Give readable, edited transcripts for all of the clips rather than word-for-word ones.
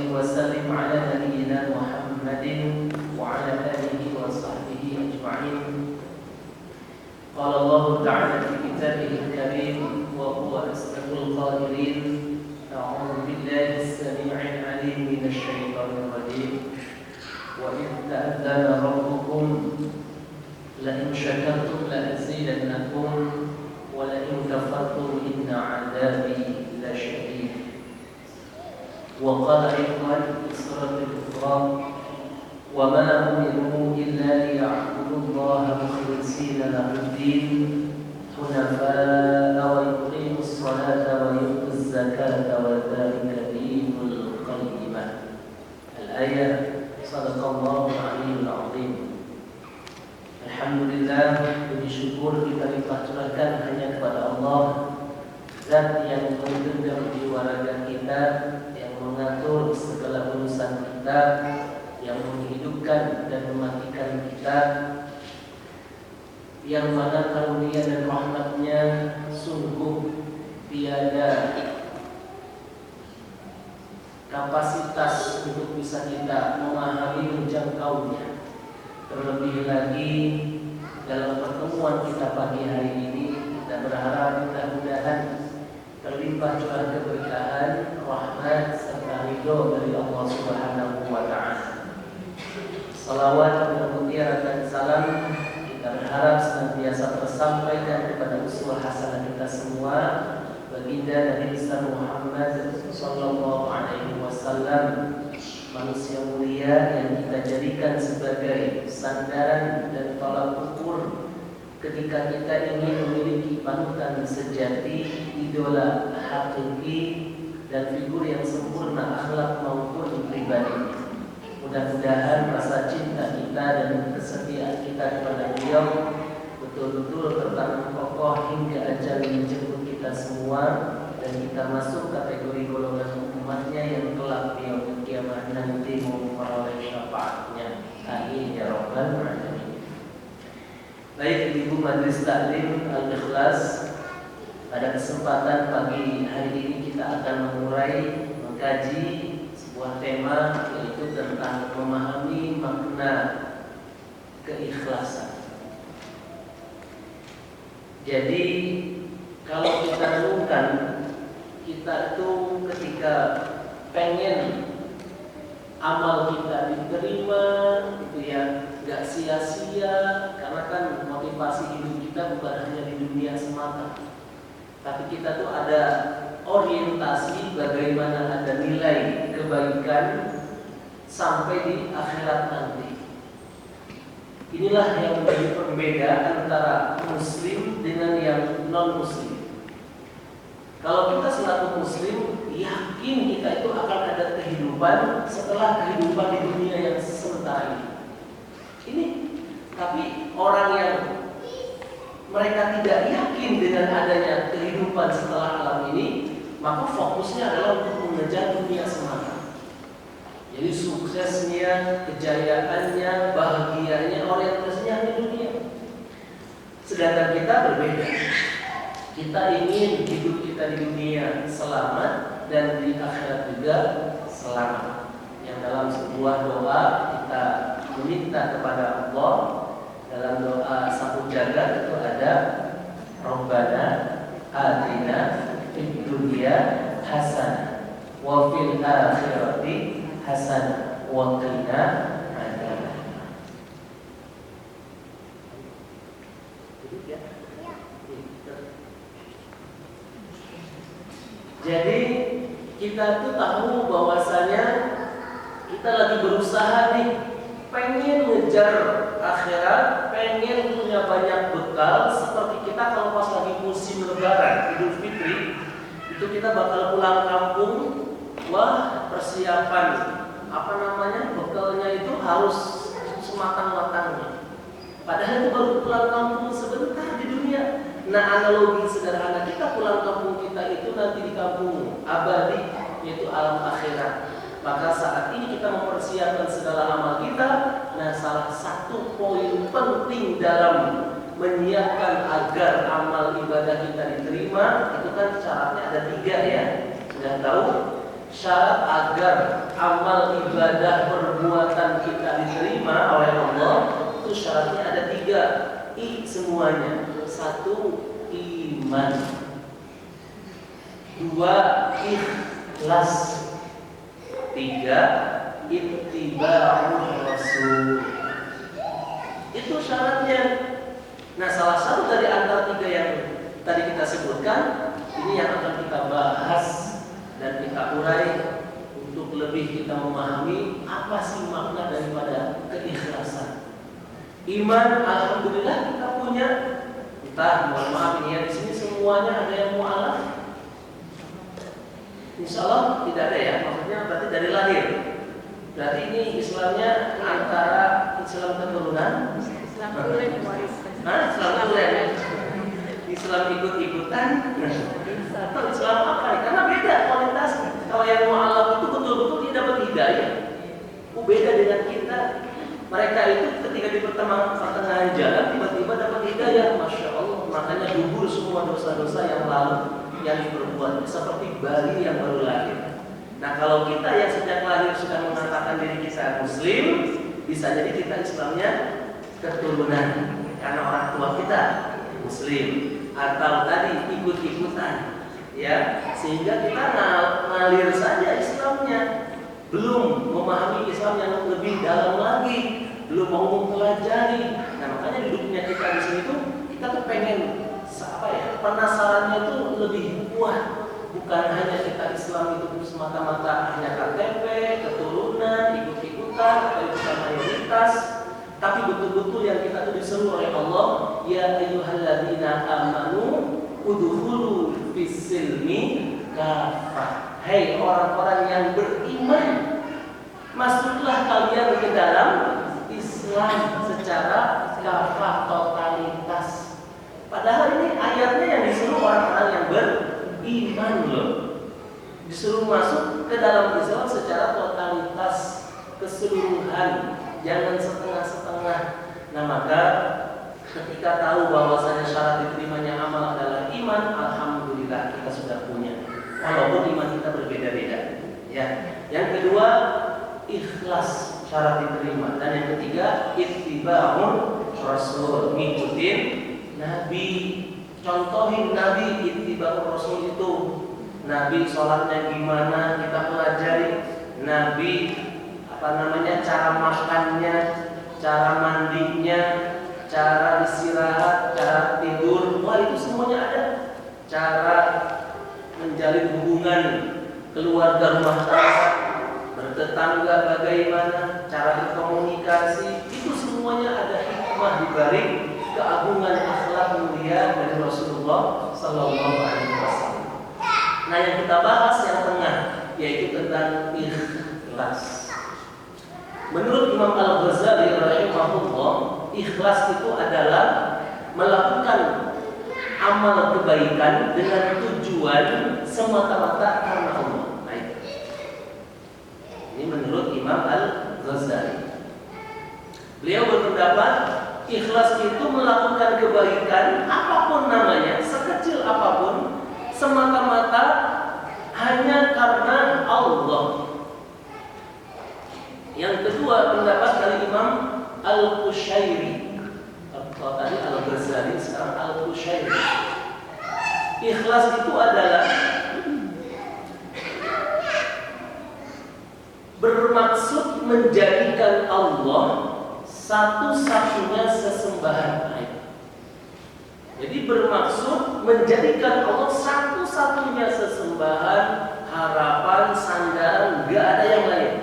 وسلم على نبينا محمد وعلى آله وصحبه أجمعين. قال الله تعالى في كتابه الكريم وهو أصدق القائلين: أعوذ بالله السميع العليم من الشيطان الرجيم وإذ تأذن ربكم لئن شكرتم لأزيدنكم ولئن كفرتم إن عذابي لشديد. وقال أيضا في سورة الإسراء: وما أمروا إلا ليعبدوا الله مخلصين له الدين حنفاء ويقيموا الصلاة ويؤتوا الزكاة وذلك دين القيمة. الآية. صدق الله العلي العظيم. Alhamdulillah, puji syukur kita limpah curahkan hanya kepada Allah, Zat yang menggenggam jiwa raga kita, yang mengatur segala urusan kita, yang menghidupkan dan mematikan kita, yang mana karunia dan rahmatnya sungguh tiada kapasitas untuk bisa kita memahami menjangkaunya. Terlebih lagi dalam pertemuan kita pagi hari ini, kita berharap mudah-mudahan terlimpah curah keberkahan, rahmat serta ridho dari Allah Subhanahu wa Ta'ala. Salawat dan mutiara salam kita berharap senantiasa tersampaikan kepada uswah hasanah kita semua, baginda Nabi besar Muhammad sallallahu alaihi wasallam, manusia mulia yang kita jadikan sebagai sandaran dan tolak ukur ketika kita ingin memiliki panutan sejati, idola hakiki dan figur yang sempurna akhlak maupun pribadi. Mudah-mudahan rasa cinta kita dan kesetiaan kita kepada beliau betul-betul tertanam kokoh hingga ajal menjemput kita semua, dan kita masuk kategori golongan umatnya yang kelak di yaumul kiamah nanti memperoleh syafaatnya. Amin ya rabbal alamin. Baik Ibu Majelis Taklim Al-Ikhlas, pada kesempatan pagi hari ini kita akan mengkaji sebuah tema, yaitu tentang memahami makna keikhlasan. Jadi kalau kita renungkan, kita itu ketika pengen amal kita diterima, itu ya gak sia-sia, karena kan motivasi hidup kita bukan hanya di dunia semata, tapi kita tuh ada orientasi bagaimana ada nilai kebaikan sampai di akhirat nanti. Inilah yang menjadi perbedaan antara muslim dengan yang non-muslim. Kalau kita selaku muslim yakin kita itu akan ada kehidupan setelah kehidupan di dunia yang sementara ini. Tapi orang yang mereka tidak yakin dengan adanya kehidupan setelah alam ini, maka fokusnya adalah untuk mengejar dunia semata. Jadi suksesnya, kejayaannya, bahagianya, orientasinya hanya dunia. Sedangkan kita berbeda. Kita ingin hidup kita di dunia selamat dan di akhirat juga selamat. Yang dalam sebuah doa kita meminta kepada Allah, dalam doa sapu jagat itu ada Rabbana atina fid dunya hasanah wa fil akhirati hasanah wa qina adzabannar. Jadi kita tuh tahu bahwasanya kita lagi berusaha nih, pengen ngejar akhirat, pengen punya banyak bekal. Seperti kita kalau pas lagi musim lebaran, Idul Fitri, itu kita bakal pulang kampung. Wah, persiapan bekalnya itu harus sematang-matangnya. Padahal itu baru pulang kampung sebentar di dunia. Nah, analogi sederhana kita pulang kampung kita itu nanti di kampung abadi, yaitu alam akhirat. Maka saat ini kita mempersiapkan segala amal kita. Nah, salah satu poin penting dalam menyiapkan agar amal ibadah kita diterima itu kan syaratnya ada 3 ya. Sudah tahu? syarat agar amal ibadah perbuatan kita diterima oleh Allah itu syaratnya ada 3. Semuanya. 1, iman. 2, ikhlas. 3, ittiba'ur rasul. Itu syaratnya. Nah, salah satu dari antara 3 yang tadi kita sebutkan, ini yang akan kita bahas dan kita urai untuk lebih kita memahami apa sih makna daripada keikhlasan. Iman, alhamdulillah kita punya. Entah, mohon maaf ini ya, di sini semuanya ada yang mu'alaf. Insya Allah tidak ada ya, maksudnya berarti dari lahir. Berarti ini Islamnya antara Islam keturunan, Islam tulen wariskan. Islam tulen, Islam ikut-ikutan, atau Islam apa nih? Karena beda kualitasnya. Kalau yang mu'alaf itu betul-betul dia dapat hidayah. Beda dengan kita. Mereka itu ketika di pertengahan jalan tiba-tiba dapat hidayah, masya Allah. Makanya gugur semua dosa-dosa yang lalu yang diperbuat seperti bayi yang baru lahir. Nah, kalau kita yang sejak lahir sudah mengatakan diri kita Muslim, bisa jadi kita Islamnya keturunan karena orang tua kita Muslim, atau tadi ikut-ikutan, ya, sehingga kita ngalir saja Islamnya, belum memahami Islam yang lebih dalam lagi, belum mau mempelajari. Nah, makanya hidupnya kita di sini tuh kita tuh pengen penasarannya itu lebih kuat. Bukan hanya kita Islam itu semata-mata hanya KTP, keturunan, ikut-ikutan atau ikutan mayoritas, tapi betul-betul yang kita tuh disuruh oleh Allah, ya ayyuhalladzina amanu udkhulu fis-silmi kafah. Hei orang-orang yang beriman, masuklah kalian ke dalam Islam secara kafah, totalitas. Padahal ini ayatnya yang disuruh orang-orang yang beriman loh. Disuruh masuk ke dalam Islam secara totalitas, keseluruhan, jangan setengah-setengah. Nah, maka ketika tahu bahwasanya syarat diterimanya amal adalah iman, alhamdulillah kita sudah punya. Walaupun iman kita berbeda-beda. Ya. Yang kedua, ikhlas syarat diterima, dan yang ketiga, ittiba'ur rasul, ngikutin Nabi. Contohin Nabi, ittiba'ur rasul itu. Nabi sholatnya gimana, kita pelajari. Nabi cara makannya, cara mandinya, cara istirahat, cara tidur, wah itu semuanya ada. Cara menjalin hubungan keluarga rumah tangga, bertetangga bagaimana, cara berkomunikasi, itu semuanya ada hikmah di balik keagungan akhlak mulia dari Rasulullah Sallallahu Alaihi Wasallam. Nah, yang kita bahas yang tengah yaitu tentang ikhlas. Menurut Imam Al-Ghazali rahimahullah, ikhlas itu adalah melakukan amal kebaikan dengan tujuan semata-mata karena Allah. Nah, ini menurut Imam Al-Ghazali. Beliau berpendapat ikhlas itu melakukan kebaikan apapun namanya, sekecil apapun, semata-mata hanya karena Allah. Yang kedua pendapat dari Imam Al-Qushairi. Kalau tadi Al-Ghazali, sekarang Al-Qushairi. Ikhlas itu adalah bermaksud menjadikan Allah satu-satunya sesembahan. Jadi bermaksud menjadikan Allah satu-satunya sesembahan, harapan, sandaran, nggak ada yang lain.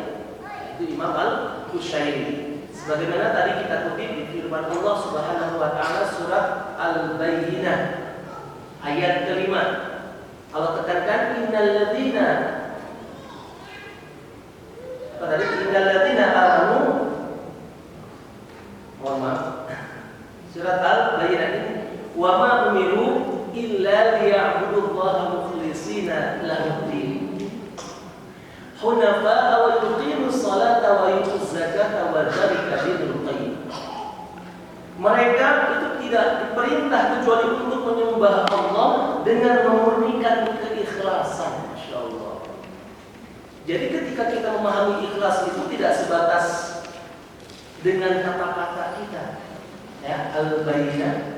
Itu Imam Al-Qushairi. Sebagaimana tadi kita kutip di firman Allah Subhanahu wa taala surat Al-Bayyinah ayat kelima. Allah tekankan innalladzina amanu. Mohon maaf. Surat Al-Bayyinah ini wa ma umiru illa liya'budullaha mukhlishina lahu-d-din hunafa'a wa yuqimus salata wa yutuz zakata wa dzalika dinul qayyim. Mereka itu tidak diperintah kecuali untuk menyembah Allah dengan memurnikan keikhlasan. Masyaallah. Jadi ketika kita memahami ikhlas itu tidak sebatas dengan kata-kata kita. Ya, Al-Baqarah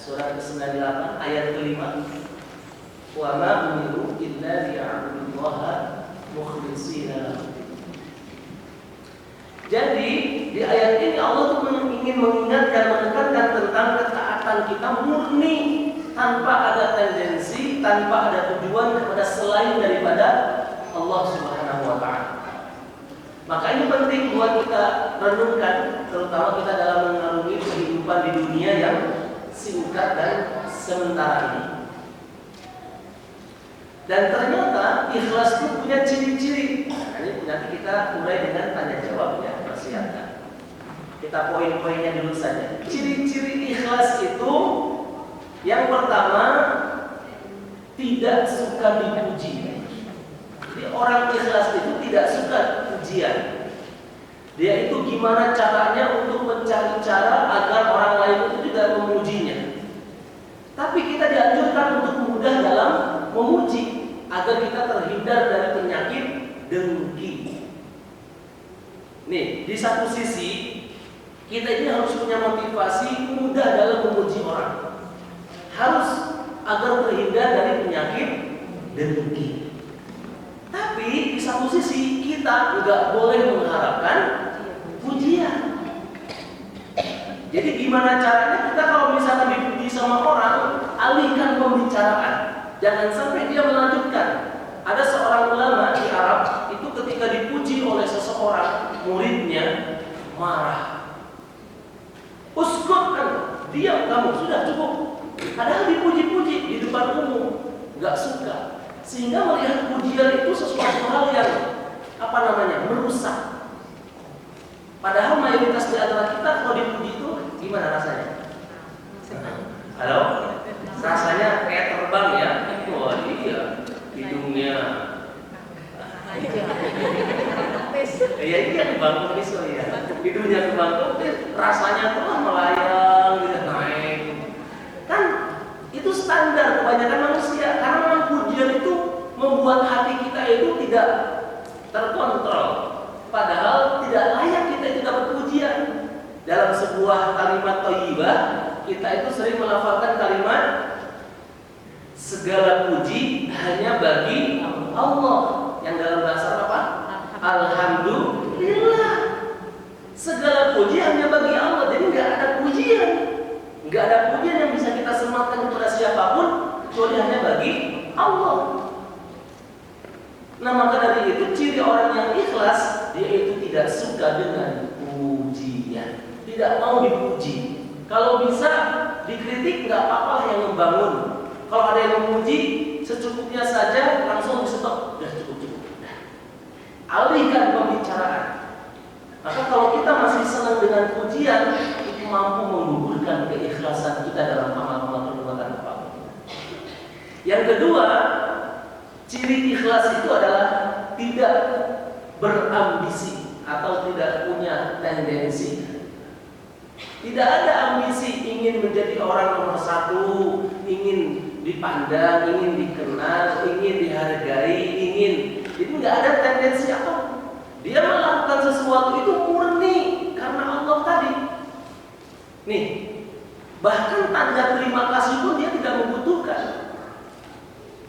surah ke-98 ayat ke-5. Wa ma umiru illa liya'budullaha mukhlishina lahu. Jadi di ayat ini Allah tuh ingin mengingatkan, menekankan tentang ketaatan kita murni, tanpa ada tendensi, tanpa ada tujuan kepada selain daripada Allah Subhanahu wa Ta'ala. Maka ini penting buat kita renungkan, terutama kita dalam mengarungi kehidupan di dunia yang singkat dan sementara ini. Dan ternyata ikhlas itu punya ciri-ciri. Nah, ini nanti kita mulai dengan tanya jawab ya, persiapkan. Kita poin-poinnya dulu saja. Ciri-ciri ikhlas itu yang pertama, tidak suka dipuji. Jadi orang ikhlas itu tidak suka pujian. Dia itu gimana caranya untuk mencari cara agar orang lain itu tidak memujinya. Tapi kita dianjurkan untuk mudah dalam memuji agar kita terhindar dari penyakit dengki. Nih, di satu sisi kita ini harus punya motivasi mudah dalam memuji orang. Harus agar terhindar dari penyakit dengki. Tapi di satu sisi kita juga boleh mengharapkan pujian. Jadi gimana caranya kita kalau misalkan dipuji sama orang, alihkan pembicaraan. Jangan sampai dia melanjutkan. Ada seorang ulama di Arab itu ketika dipuji oleh seseorang muridnya marah. Uskut kan, diam kamu, sudah cukup. Padahal dipuji-puji di depan umum, nggak suka. Sehingga melihat pujian itu sesuatu hal yang merusak. Padahal mayoritas di antara kita kalau dipuji itu gimana rasanya? Halo? Rasanya kayak terbang ya? Wah iya, hidungnya. Ya iya kebangkok pisau ya. Hidungnya kebangkok, rasanya tuh melayang gitu naik. Kan itu standar kebanyakan manusia. Karena memang pujian itu membuat hati kita itu tidak terkontrol. Padahal tidak layak kita itu dapat pujian. Dalam sebuah kalimat thayyibah, kita itu sering melafalkan kalimat segala puji hanya bagi Allah. Yang dalam bahasa apa? Alhamdulillah. Segala puji hanya bagi Allah. Jadi nggak ada pujian, nggak ada pujian yang bisa kita sematkan kepada siapapun kecuali hanya bagi Allah. Nah maka dari itu ciri orang yang ikhlas, dia itu tidak suka dengan pujian, tidak mau dipuji. Kalau bisa dikritik nggak apa-apa yang membangun. Kalau ada yang memuji secukupnya saja langsung di stop, udah cukup. Alihkan pembicaraan. Maka kalau kita masih senang dengan pujian, itu mampu menggugurkan keikhlasan kita dalam amal-amal perbuatan apapun. Yang kedua, ciri ikhlas itu adalah tidak berambisi atau tidak punya tendensi. Tidak ada ambisi ingin menjadi orang nomor satu, ingin dipandang, ingin dikenal, ingin dihargai, itu nggak ada tendensi apa. Dia melakukan sesuatu itu murni karena Allah tadi. Nih, bahkan tanda terima kasih pun dia tidak membutuhkan.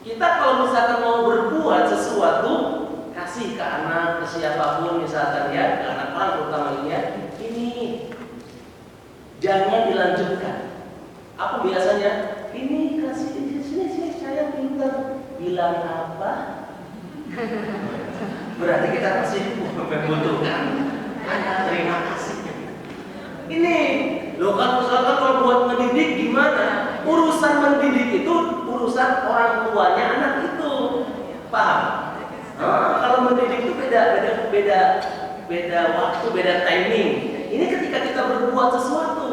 Kita kalau misalkan mau berbuat sesuatu, kasih ke anak, ke siapapun misalkan ya, ke anak orang terutama ini jangan dilanjutkan. Apa biasanya? Ini kasih sini saya pintar. Bilang apa? Berarti kita masih membutuhkan terima kasih. Ini loh kan misalkan kalau buat mendidik gimana? Urusan mendidik itu urusan orang tuanya anak itu, paham? Kalau mendidik itu beda waktu, beda timing. Ini ketika kita berbuat sesuatu,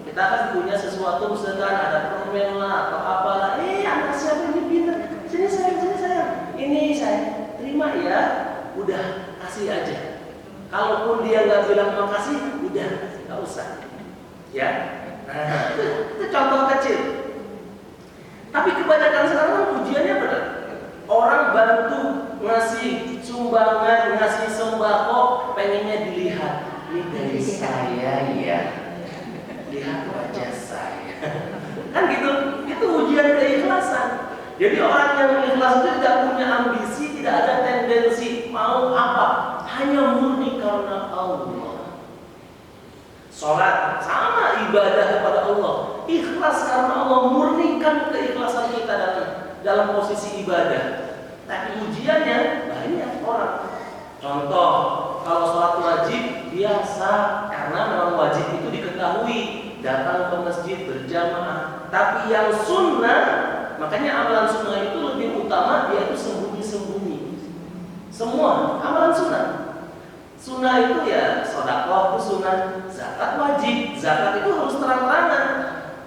kita kan punya sesuatu misalkan ada permen lah atau apalah, anak siapa ini pintar, sini sayang, ini saya terima ya, udah kasih aja. Kalaupun dia nggak bilang makasih, udah nggak usah, ya. Nah, itu contoh kecil. Tapi kebanyakan sekarang pujiannya berat. Orang bantu ngasih sumbangan, ngasih sembako, pengennya dilihat. Ini dari saya ya. Lihat wajah saya. Kan gitu. Itu ujian keikhlasan. Jadi orang yang ikhlas itu tidak punya ambisi, tidak ada tendensi mau apa, hanya murni karena Allah. Sholat sama ibadah kepada Allah, ikhlas karena Allah, murnikan keikhlasan kita dalam posisi ibadah. Tapi ujiannya banyak orang. Contoh, kalau sholat wajib biasa karena memang wajib itu diketahui, datang ke masjid berjamaah. Tapi yang sunnah, makanya amalan sunnah itu lebih utama, dia itu sembunyi-sembunyi. Semua amalan sunnah. Sunnah itu ya sedekah itu sunnah, zakat wajib. Zakat itu harus terang-terangan.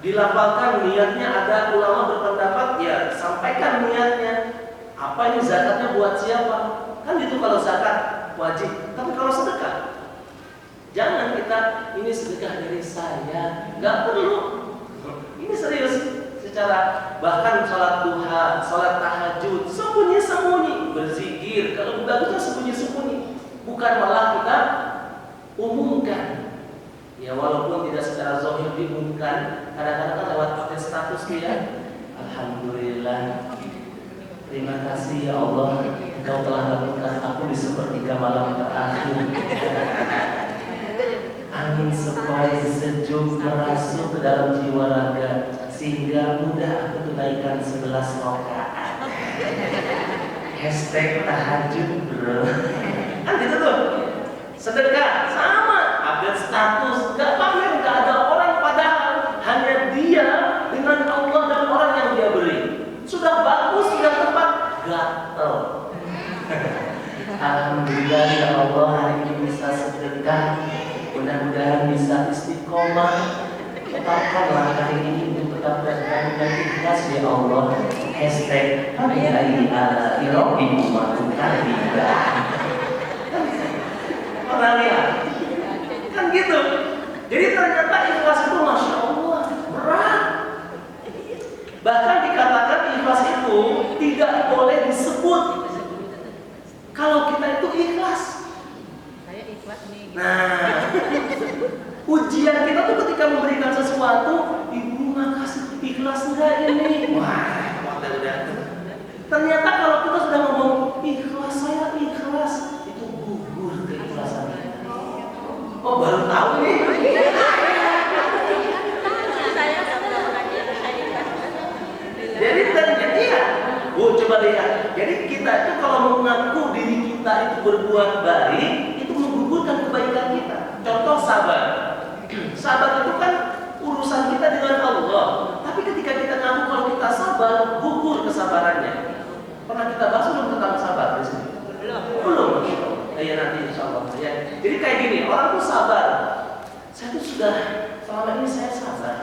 Dilafalkan niatnya, ada ulama berpendapat ya sampaikan niatnya. Apa ini zakatnya buat siapa? Kan itu kalau zakat wajib. Tapi kalau sedekah, jangan kita ini sedekah dari saya, nggak perlu. Ini serius. Bahkan sholat duha, sholat tahajud, sembunyi-sembunyi, berzikir. Kalau bagusnya sembunyi-sembunyi, bukan malah kita umumkan. Ya walaupun tidak secara zahir diumumkan, kadang-kadang kan lewat pakai status dia. Alhamdulillah, terima kasih ya Allah, Engkau telah lakukan aku di sepertiga malam terakhir. Angin sepoi sejuk merasuk ke dalam jiwa raga, sehingga mudah aku tunaikan 11 rakaat. Hashtag tahajud bro. Kan gitu tuh. Sedekah sama, update status, gak pamer, gak ada orang, padahal hanya dia dengan Allah dan orang yang dia beri. Sudah bagus, sudah tepat, gatel. Alhamdulillah ya Allah, hari ini bisa sedekah. Mudah-mudahan bisa istiqomah. Tetapkanlah hari ini untuk tetap dan ikhlas ya Allah. Hashtag Habibi ala irobi umatulkabida. Pernah lihat? Kan gitu. Jadi ternyata ikhlas itu Masya Allah berat. Bahkan dikatakan ikhlas itu tidak boleh disebut kalau kita itu ikhlas. Saya ikhlas nih. Nah, ujian kita tuh ketika memberikan sesuatu, Ibu makasih, ikhlas enggak ini? Wah, udah. Ternyata kalau kita sudah ngomong ikhlas, saya ikhlas, itu gugur keikhlasan kita. Oh, baru tahu nih. Jadi ternyata ya, Bu coba lihat. Jadi kita itu kalau mengaku diri kita itu berbuat baik, itu menggugurkan kebaikan kita. Contoh sabar. Sabar itu kan urusan kita dengan Allah. Tapi ketika kita ngaku kalau kita sabar, gugur kesabarannya. Pernah kita bahas belum tentang sabar di sini? Belum. Ya nanti insya Allah. Ya. Jadi kayak gini, orang tuh sabar. Saya tuh sudah selama ini saya sabar.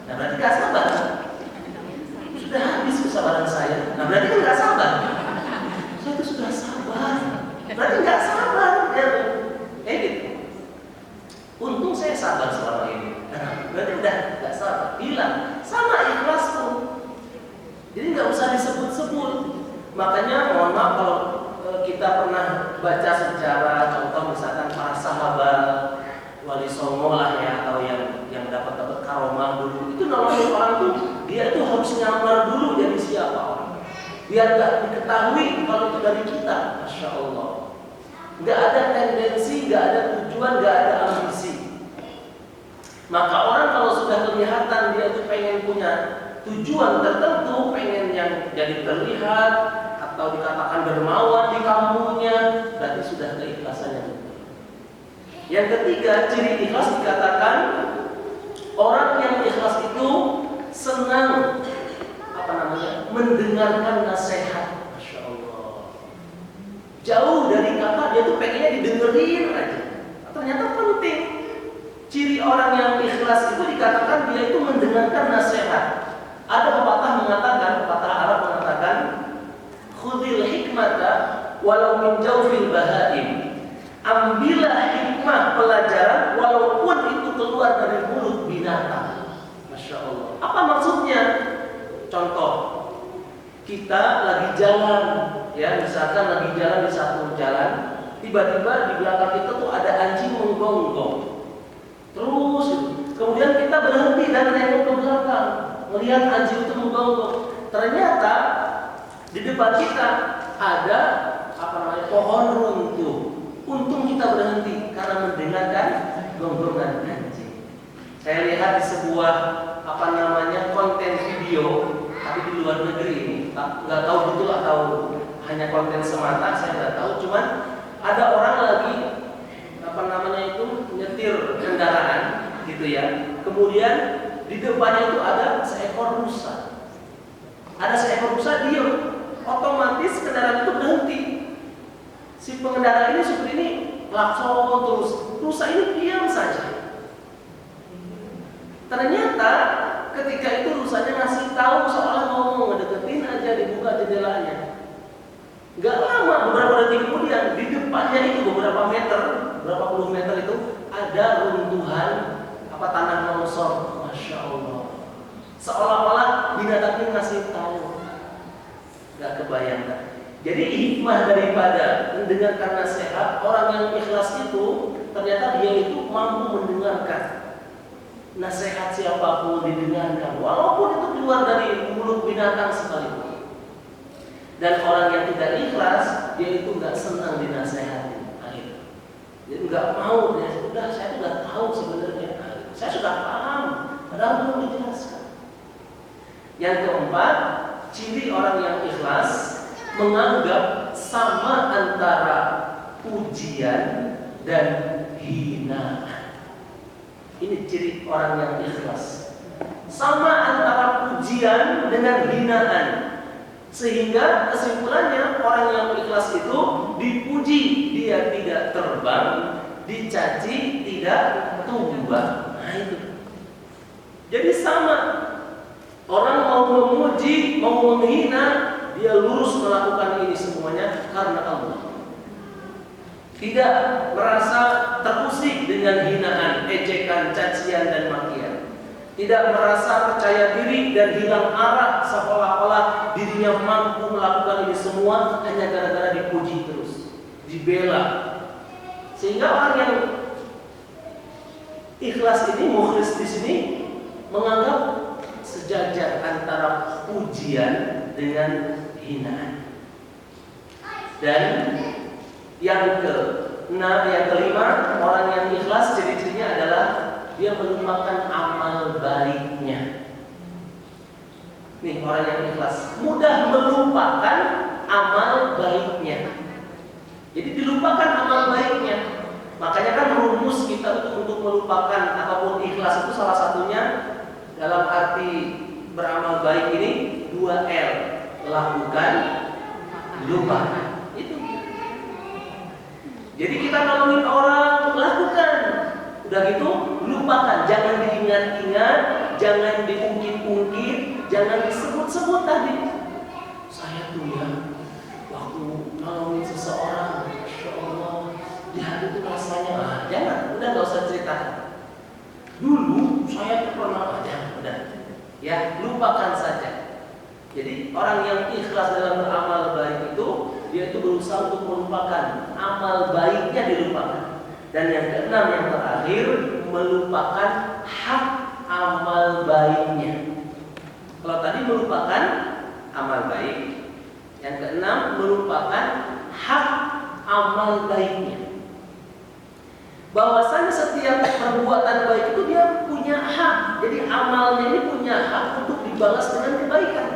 Nah berarti nggak sabar. Sudah habis kesabaran saya. Nah berarti kan nggak sabar. Saya tuh sudah sabar. Berarti nggak sabar. Ya, gitu. Untung saya sabar selama ini. Nah, berarti udah nggak sabar. Bilang sama ikhlas pun. Jadi nggak usah disebut-sebut. Makanya mohon maaf kalau kita pernah baca sejarah, contoh misalkan para sahabat, Wali Songo lah ya, atau yang dapat karomah dulu. Itu nolongin orang tuh dia itu harus nyamar dulu jadi siapa orang. Biar nggak diketahui kalau itu dari kita. Masya Allah. Nggak ada tendensi, nggak ada tujuan, nggak ada ambisi. Maka orang kalau sudah kelihatan dia itu pengen punya tujuan tertentu, pengen yang jadi terlihat atau dikatakan dermawan di kampungnya, berarti sudah keikhlasannya. Yang ketiga, ciri ikhlas dikatakan orang yang ikhlas itu senang mendengarkan nasihat. Masya Allah. Jauh dari kata dia tuh pengennya didengerin aja. Ternyata penting. Ciri orang yang ikhlas itu dikatakan dia itu mendengarkan nasihat. Ada pepatah mengatakan, pepatah Arab mengatakan, khudil hikmata walau min jawfil bahaim. Ambillah hikmah pelajaran walaupun itu keluar dari mulut binatang. Masya Allah. Apa maksudnya? Contoh, kita lagi jalan, Ya, misalkan lagi jalan di satu jalan, tiba-tiba di belakang kita tuh ada anjing menggonggong. Terus, kemudian kita berhenti dan nengok ke belakang, melihat anjing itu menggonggong. Ternyata di depan kita ada pohon runtuh. Untung kita berhenti karena mendengarkan gonggongan anjing. Saya lihat di sebuah konten video, tapi di luar negeri ini, nggak tahu betul atau hanya konten semata, saya nggak tahu. Cuman ada orang lagi nyetir kendaraan, gitu ya. Kemudian di depannya itu ada seekor rusa. Ada seekor rusa diam, otomatis kendaraan itu berhenti. Si pengendara ini, supir ini klakson terus, rusa ini diam saja. Ternyata ketika itu rusanya ngasih tahu seolah ngomong, ngedeketin aja, dibuka jendelanya. Gak lama, beberapa detik kemudian di depannya itu beberapa puluh meter itu ada runtuhan tanah longsor. Masya Allah. Seolah-olah binatang ini ngasih tahu. Gak kebayangkan. Jadi hikmah daripada mendengarkan nasihat, orang yang ikhlas itu ternyata dia itu mampu mendengarkan nasihat siapapun, didengarkan walaupun itu keluar dari mulut binatang sekalipun. Dan orang yang tidak ikhlas, dia itu nggak senang dinasehati. Dia nggak mau, dia sudah, saya sudah tahu sebenarnya, saya sudah paham, padahal belum dijelaskan. Yang keempat, ciri orang yang ikhlas menganggap sama antara pujian dan hinaan. Ini ciri orang yang ikhlas. Sama antara pujian dengan hinaan. Sehingga kesimpulannya orang yang ikhlas itu dipuji, dia tidak terbang, dicaci, tidak tumbang. Nah itu. Jadi sama. Orang mau memuji, mau menghina, dia lurus melakukan ini semuanya karena Allah. Tidak merasa terusik dengan hinaan, ejekan, cacian, dan makian. Tidak merasa percaya diri dan hilang arah seolah-olah dirinya mampu melakukan ini semua hanya gara-gara dipuji terus, dibela. Sehingga orang yang ikhlas ini, mukhlis di sini menganggap sejajar antara pujian dengan hinaan. Dan yang kelima, orang yang ikhlas ciri-cirinya adalah dia melupakan amal baiknya. Nih, orang yang ikhlas mudah melupakan amal baiknya. Jadi dilupakan amal baiknya. Makanya kan rumus kita untuk melupakan ataupun ikhlas itu salah satunya dalam arti beramal baik ini 2L, lakukan, lupakan. Itu. Jadi kita nolongin orang, lakukan. Udah gitu, lupakan. Jangan diingat-ingat, jangan diungkit-ungkit, jangan disebut-sebut tadi. Saya tuh ya, waktu nolongin seseorang, Masya Allah, di hati itu rasanya, jangan, udah gak usah cerita. Dulu saya pernah udah, ya lupakan saja. Jadi orang yang ikhlas dalam beramal baik itu, dia itu berusaha untuk melupakan amal baiknya, dilupakan. Dan yang keenam, yang terakhir, melupakan hak amal baiknya. Kalau tadi melupakan amal baik, yang keenam melupakan hak amal baiknya. Bahwasanya setiap perbuatan baik itu dia punya hak. Jadi amalnya ini punya hak untuk dibalas dengan kebaikan.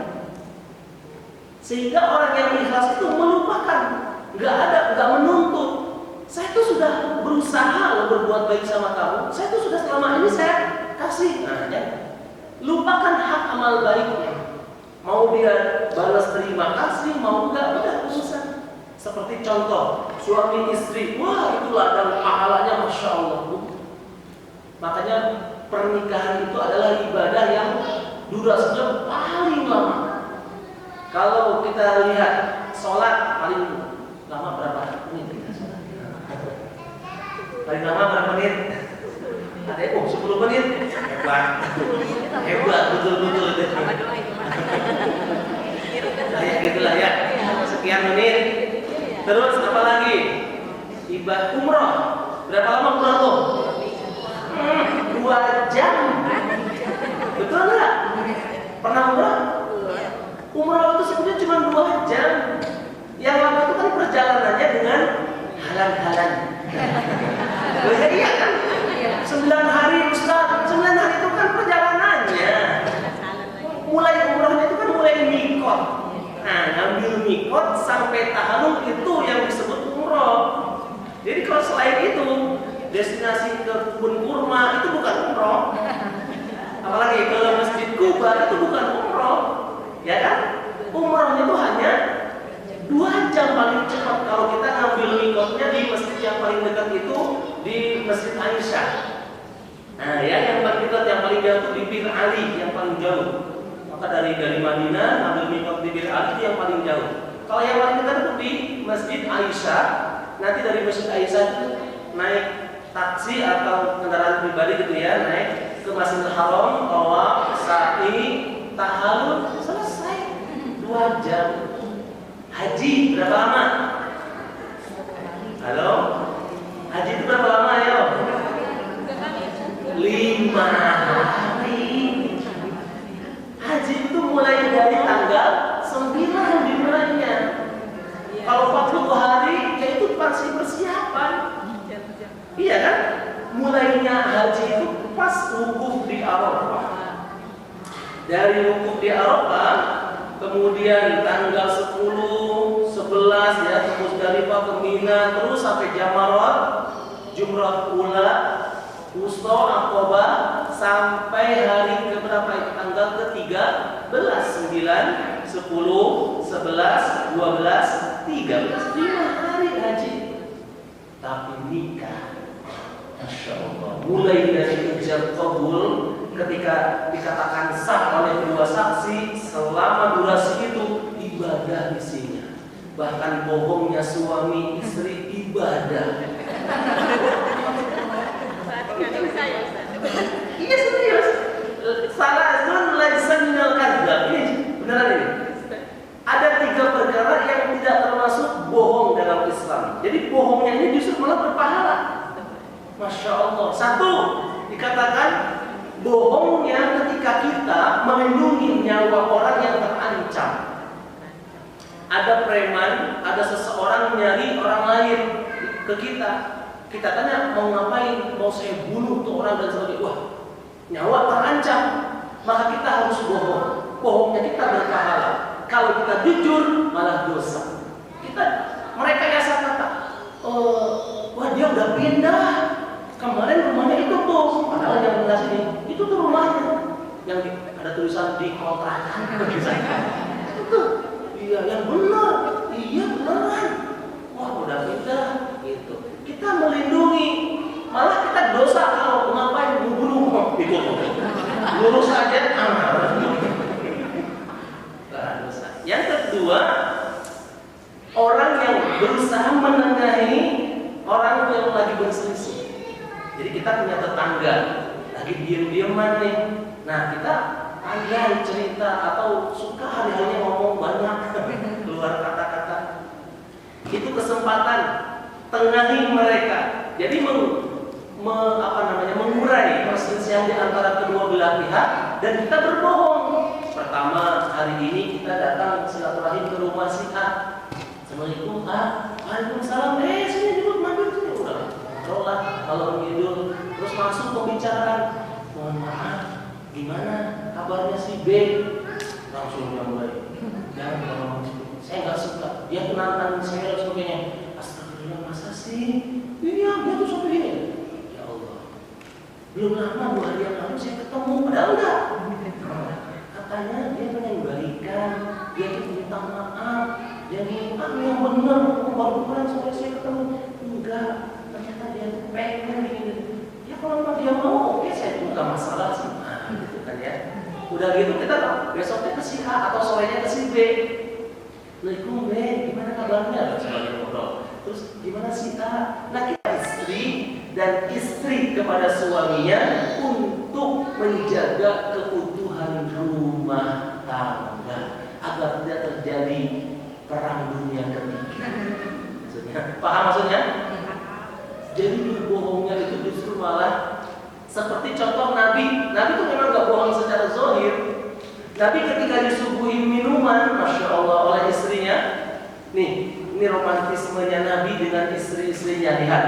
Sehingga orang yang ikhlas itu melupakan, nggak menuntut. Saya tuh sudah berusaha berbuat baik sama kamu. Saya tuh sudah selama ini saya kasih. Nah, ya. Lupakan hak amal baiknya. Mau dia balas terima kasih, mau enggak, udah urusan. Seperti contoh suami istri, wah itu ladang pahalanya Masya Allah. Makanya pernikahan itu adalah ibadah yang durasinya paling lama. Kalau kita lihat sholat paling lama berapa menit kita sholat? Paling lama berapa menit? Ada 10 menit. Hebat betul-betul. Apa doa itu, Mas? Kayak gitulah ya. sekian menit. Terus apa lagi? Ibadah umroh. Berapa lama umroh tuh? 2 jam. Betul nggak? Pernah umroh? Umroh itu sebenarnya cuma 2 jam. Yang lama itu kan perjalanannya dengan halan-halan. Iya kan? 9 hari Ustaz. 9 hari itu kan perjalanannya. Mulai umrohnya itu kan mulai mikot. Nah, ngambil mikot sampai tahallul itu yang disebut umroh. Jadi kalau selain itu destinasi ke kebun kurma itu bukan umroh. Apalagi ke Masjid Kuba itu bukan umroh. Ya kan? Umrohnya itu hanya 2 jam paling cepat kalau kita ngambil mikotnya di masjid yang paling dekat itu di Masjid Aisyah. Nah, ya yang paling dekat yang paling jauh itu di Bir Ali yang paling jauh. Maka dari Madinah ngambil mikot di Bir Ali itu yang paling jauh. Kalau yang paling dekat itu di Masjid Aisyah. Nanti dari Masjid Aisyah itu naik taksi atau kendaraan pribadi gitu ya, naik ke Masjidil Haram, tawaf, sa'i, tahallul, selesai. 2 jam. Haji berapa lama? Halo? Haji itu berapa lama ayo? 5 hari. Haji itu mulai dari tanggal 9 dimulainya. Kalau 40 hari, ya itu pasti persiapan. Iya kan? Mulainya haji itu pas wukuf di Arafah. Dari wukuf di Arafah, kemudian tanggal 10, 11 ya, ke Musdalifah, ke Mina, terus sampai Jamarat, Jumrah Ula, Wusta, Aqabah, sampai hari ke berapa itu? Tanggal ke-13, 9, 10, 11, 12, 13, 5 hari haji. Tapi nikah, Masya Allah, mulai dari ijab qabul ketika dikatakan sah oleh 2 saksi, selama durasi itu ibadah isinya. Bahkan bohongnya suami istri ibadah. Iya serius. Salah zon laisa kadzab. Ini beneran ini. Ada 3 perkara yang tidak termasuk bohong dalam Islam. Jadi bohongnya ini justru malah berpahala. Masya Allah. 1, dikatakan bohongnya ketika kita melindungi nyawa orang yang terancam. Ada preman, ada seseorang nyari orang lain ke kita. Kita tanya mau ngapain? Mau saya bunuh tuh orang dan sebagainya. Wah, nyawa terancam. Maka kita harus bohong. Bohongnya kita berpahala. Kalau kita jujur malah dosa. Mereka kata, wah dia udah pindah. Kemarin rumahnya itu tuh, padahal yang benar sini itu tuh rumahnya. Yang ada tulisan di kontrakan. Itu tuh, iya yang benar, iya beneran. Wah udah pindah, gitu. Kita melindungi, malah kita dosa kalau ngapain membunuh itu. Lurus aja, dosa. Yang kedua, orang yang berusaha menengahi orang yang lagi berselisih. Jadi kita punya tetangga lagi diem-dieman nih. Nah kita pandai cerita atau suka hari-harinya ngomong banyak keluar kata-kata. Itu kesempatan tengahi mereka. Jadi mengurai perselisihan di antara kedua belah pihak dan kita berbohong. Pertama, hari ini kita datang silaturahim ke rumah si A. Assalamualaikum A. Waalaikumsalam. Sini duduk mampir sini udah. Sholat kalau tidur, terus masuk pembicaraan. Mohon maaf, gimana kabarnya si B? Langsung dia mulai. Jangan ngomong gitu. Saya nggak suka. Dia penantang saya dan sebagainya. Astagfirullah, masa sih? Iya, dia tuh sampai ini. Ya Allah. Belum lama 2 hari yang lalu saya ketemu, padahal enggak. Katanya dia pengen balikan, dia tuh minta maaf, dia minta yang benar. Baru kemarin sampai saya ketemu, enggak. Ternyata dia pengen gini. Ya kalau memang dia mau, oke saya itu enggak masalah sih. Gitu kan ya. Udah gitu kita besoknya ke si A atau sorenya ke si B. Assalamualaikum B, gimana kabarnya? Sebagai ngobrol. Terus gimana si A? Nah kita istri dan istri kepada suaminya untuk menjaga keutuhan rumah tangga agar tidak terjadi perang dunia ketiga. Maksudnya, paham maksudnya? Jadi berbohongnya itu justru malah seperti contoh Nabi. Nabi itu memang nggak bohong secara zahir. Nabi ketika disuguhi minuman, masya Allah, oleh istrinya, ini romantismenya Nabi dengan istri-istrinya. Lihat,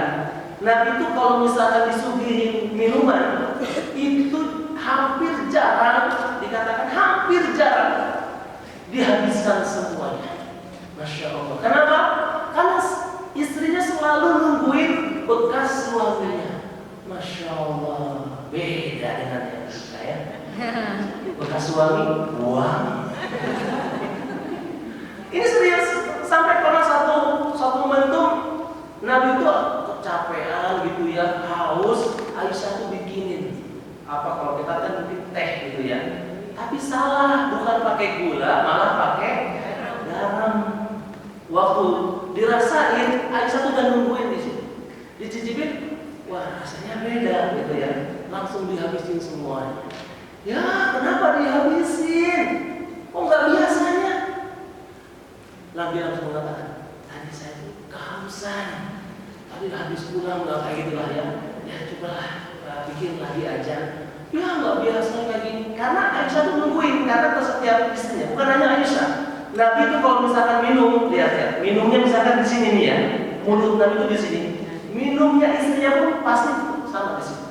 Nabi itu kalau misalkan disuguhi minuman, itu hampir jarang, dikatakan hampir jarang dihabiskan semuanya. Masya Allah. Kenapa? Karena istrinya selalu nungguin bekas suaminya. Masya Allah. Beda dengan yang kita ya. Bekas suami buang. Ini serius. Sampai pernah satu momentum Nabi itu kecapean gitu ya, haus. Aisyah tuh bikinin apa, kalau kita kan mungkin teh gitu ya. Tapi salah, bukan pakai gula, malah pakai garam. Waktu dirasain, Aisyah tuh udah nungguin di situ. Dicicipin, wah rasanya beda gitu ya. Langsung dihabisin semuanya. Ya, kenapa dihabisin? Kok nggak biasanya? Nabi langsung mengatakan, tadi saya tuh kehausan. Tadi habis pulang nggak kayak gitulah ya. Ya cobalah bikin lagi aja. Ya nggak biasa kayak gini. Karena Aisyah tuh nungguin, karena setiap istrinya, bukan hanya Aisyah. Nabi itu kalau misalkan minum, lihat ya, minumnya misalkan di sini nih ya, mulut Nabi itu di sini. Minumnya istrinya pun pasti sama di sini.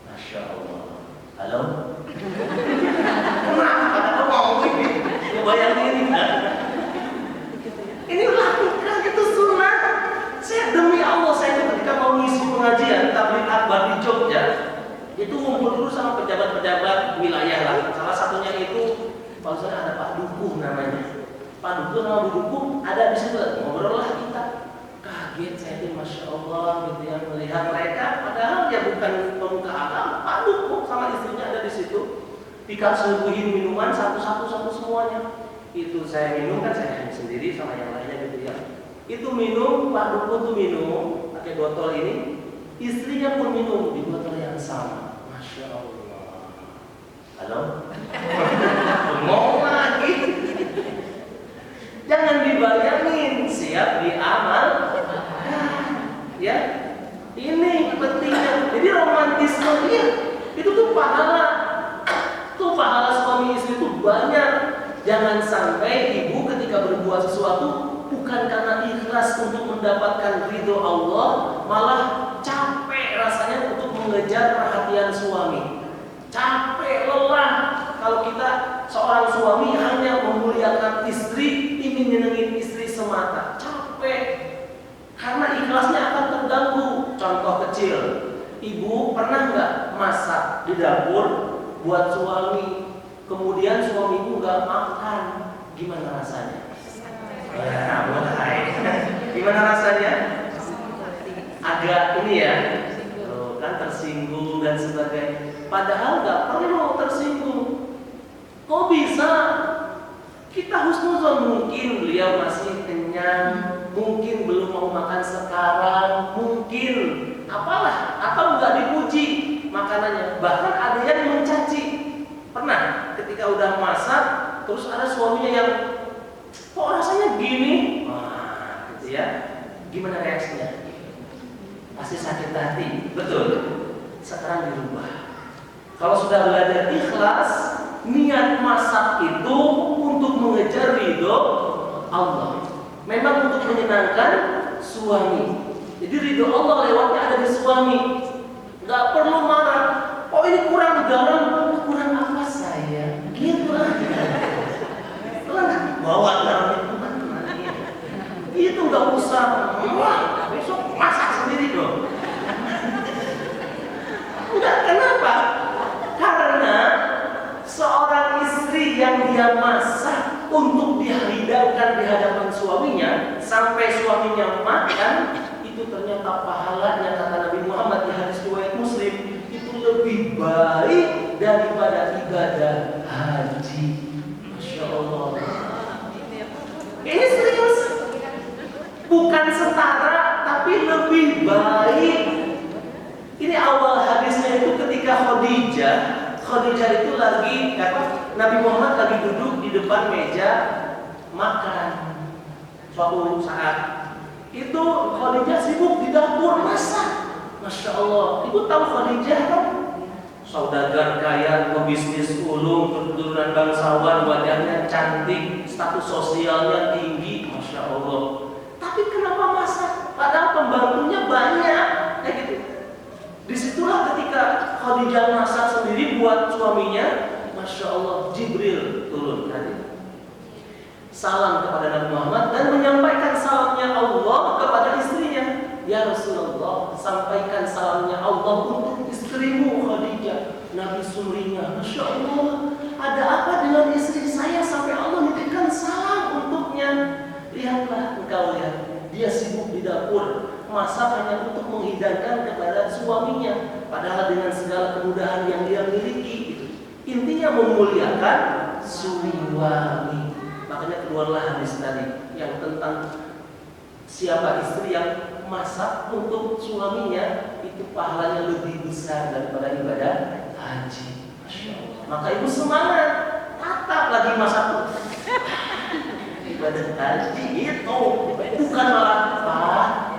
Masya Allah. Halo? Kenapa? Kenapa mau ini? Bayangin kan? Ini lakukan, itu sunnah. Saya demi Allah, saya itu ketika mau ngisi pengajian tabligh akbar di Jogja, itu ngumpul dulu sama pejabat-pejabat wilayah lah. Salah satunya itu, kalau saya ada Pak Dukuh namanya. Pak Dukuh sama Bu Dukuh ada di situ, ngobrol lah kita. Kaget saya itu, masya Allah gitu ya, melihat mereka. Padahal dia bukan pemuka agama. Pak Dukuh sama istrinya ada di situ. Dikasih minuman satu-satu semuanya. Itu saya minum kan, saya sendiri sama yang lainnya gitu ya. Itu minum, Pak Dukuh tuh minum pakai botol ini, istrinya pun minum di botol yang sama. Masya Allah. Halo? Mau lagi? Jangan dibayangin, siap diamal. Ya, ini pentingnya. Jadi romantisme dia itu tuh pahala. Tuh pahala suami istri itu banyak. Jangan sampai ibu ketika berbuat sesuatu bukan karena ikhlas untuk mendapatkan ridho Allah, malah capek rasanya untuk mengejar perhatian suami. Capek, lelah. Kalau kita seorang suami hanya memuliakan istri, ingin nyenengin istri semata, capek. Karena ikhlasnya akan terganggu. Contoh kecil, ibu pernah nggak masak di dapur buat suami, kemudian suamiku nggak makan, gimana rasanya? Mulai. Gimana rasanya? Agak ini ya, kan tersinggung dan sebagainya. Padahal nggak perlu tersinggung. Kok bisa? Kita husnuzon, mungkin beliau masih kenyang, mungkin belum mau makan sekarang, mungkin apalah, atau nggak dipuji makanannya. Bahkan ada yang mencaci. Pernah ketika udah masak, terus ada suaminya yang kok rasanya gini? Wah, gitu ya. Gimana reaksinya? Pasti sakit hati, betul. Sekarang dirubah. Kalau sudah belajar ikhlas, niat masak itu untuk mengejar ridho Allah. Memang untuk menyenangkan suami. Jadi ridho Allah lewatnya ada di suami. Gak perlu marah. Oh ini kurang garam, kurang apa saya? Gitu aja. Bawa garam itu kan itu nggak usah. Wah, besok masak sendiri dong. Enggak, kenapa? Karena seorang istri yang dia masak untuk dihidangkan di hadapan suaminya sampai suaminya makan, itu ternyata pahalanya kata Nabi Muhammad di hadis riwayat Muslim itu lebih baik daripada ibadah haji. Masya Allah. Ini serius. Bukan setara, tapi lebih baik. Ini awal hadisnya itu ketika Khadijah itu lagi, Nabi Muhammad lagi duduk di depan meja makan. Suatu saat itu Khadijah sibuk di dapur masak. Masya Allah, ibu tahu Khadijah kan? Saudagar kaya, pebisnis ulung, keturunan bangsawan, wajahnya cantik, status sosialnya tinggi, Masya Allah. Tapi kenapa masak? Padahal pembantunya banyak, kayak gitu. Disitulah ketika Khadijah masak sendiri buat suaminya, Masya Allah, Jibril turun tadi. Salam kepada Nabi Muhammad dan menyampaikan salamnya Allah kepada istrinya. Ya Rasulullah, sampaikan salamnya Allah untuk istrimu Khadijah. Nabi sumringah, Masya Allah, ada apa dengan istri saya sampai Allah nitipkan salam untuknya? Lihatlah engkau lihat, dia sibuk di dapur, masak hanya untuk menghidangkan kepada suaminya. Padahal dengan segala kemudahan yang dia miliki, intinya memuliakan suami. Makanya keluarlah hadis tadi yang tentang siapa istri yang masak untuk suaminya itu pahalanya lebih besar daripada ibadah haji. Masya Allah. Maka ibu semangat, tatap lagi masak tuh. Ibadah haji itu bukan malah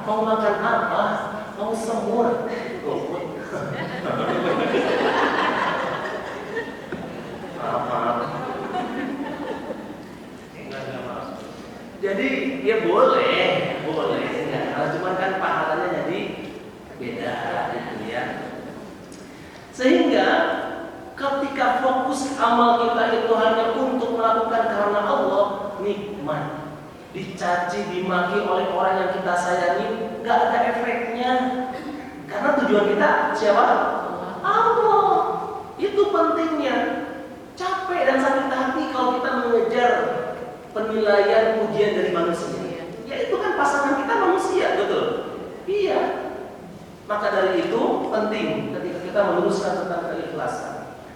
mau makan apa, mau semur. Jadi ya boleh, ya. Cuman kan pahalanya jadi beda, gitu ya. Sehingga ketika fokus amal kita itu hanya untuk melakukan karena Allah, nikmat. Dicaci, dimaki oleh orang yang kita sayangi, nggak ada efeknya. Karena tujuan kita siapa? Allah. Itu pentingnya. Capek dan sakit hati kalau kita mengejar penilaian pujian dari manusia. Ya itu kan pasangan kita manusia, betul? Iya. Maka dari itu penting ketika kita meluruskan tentang keikhlasan.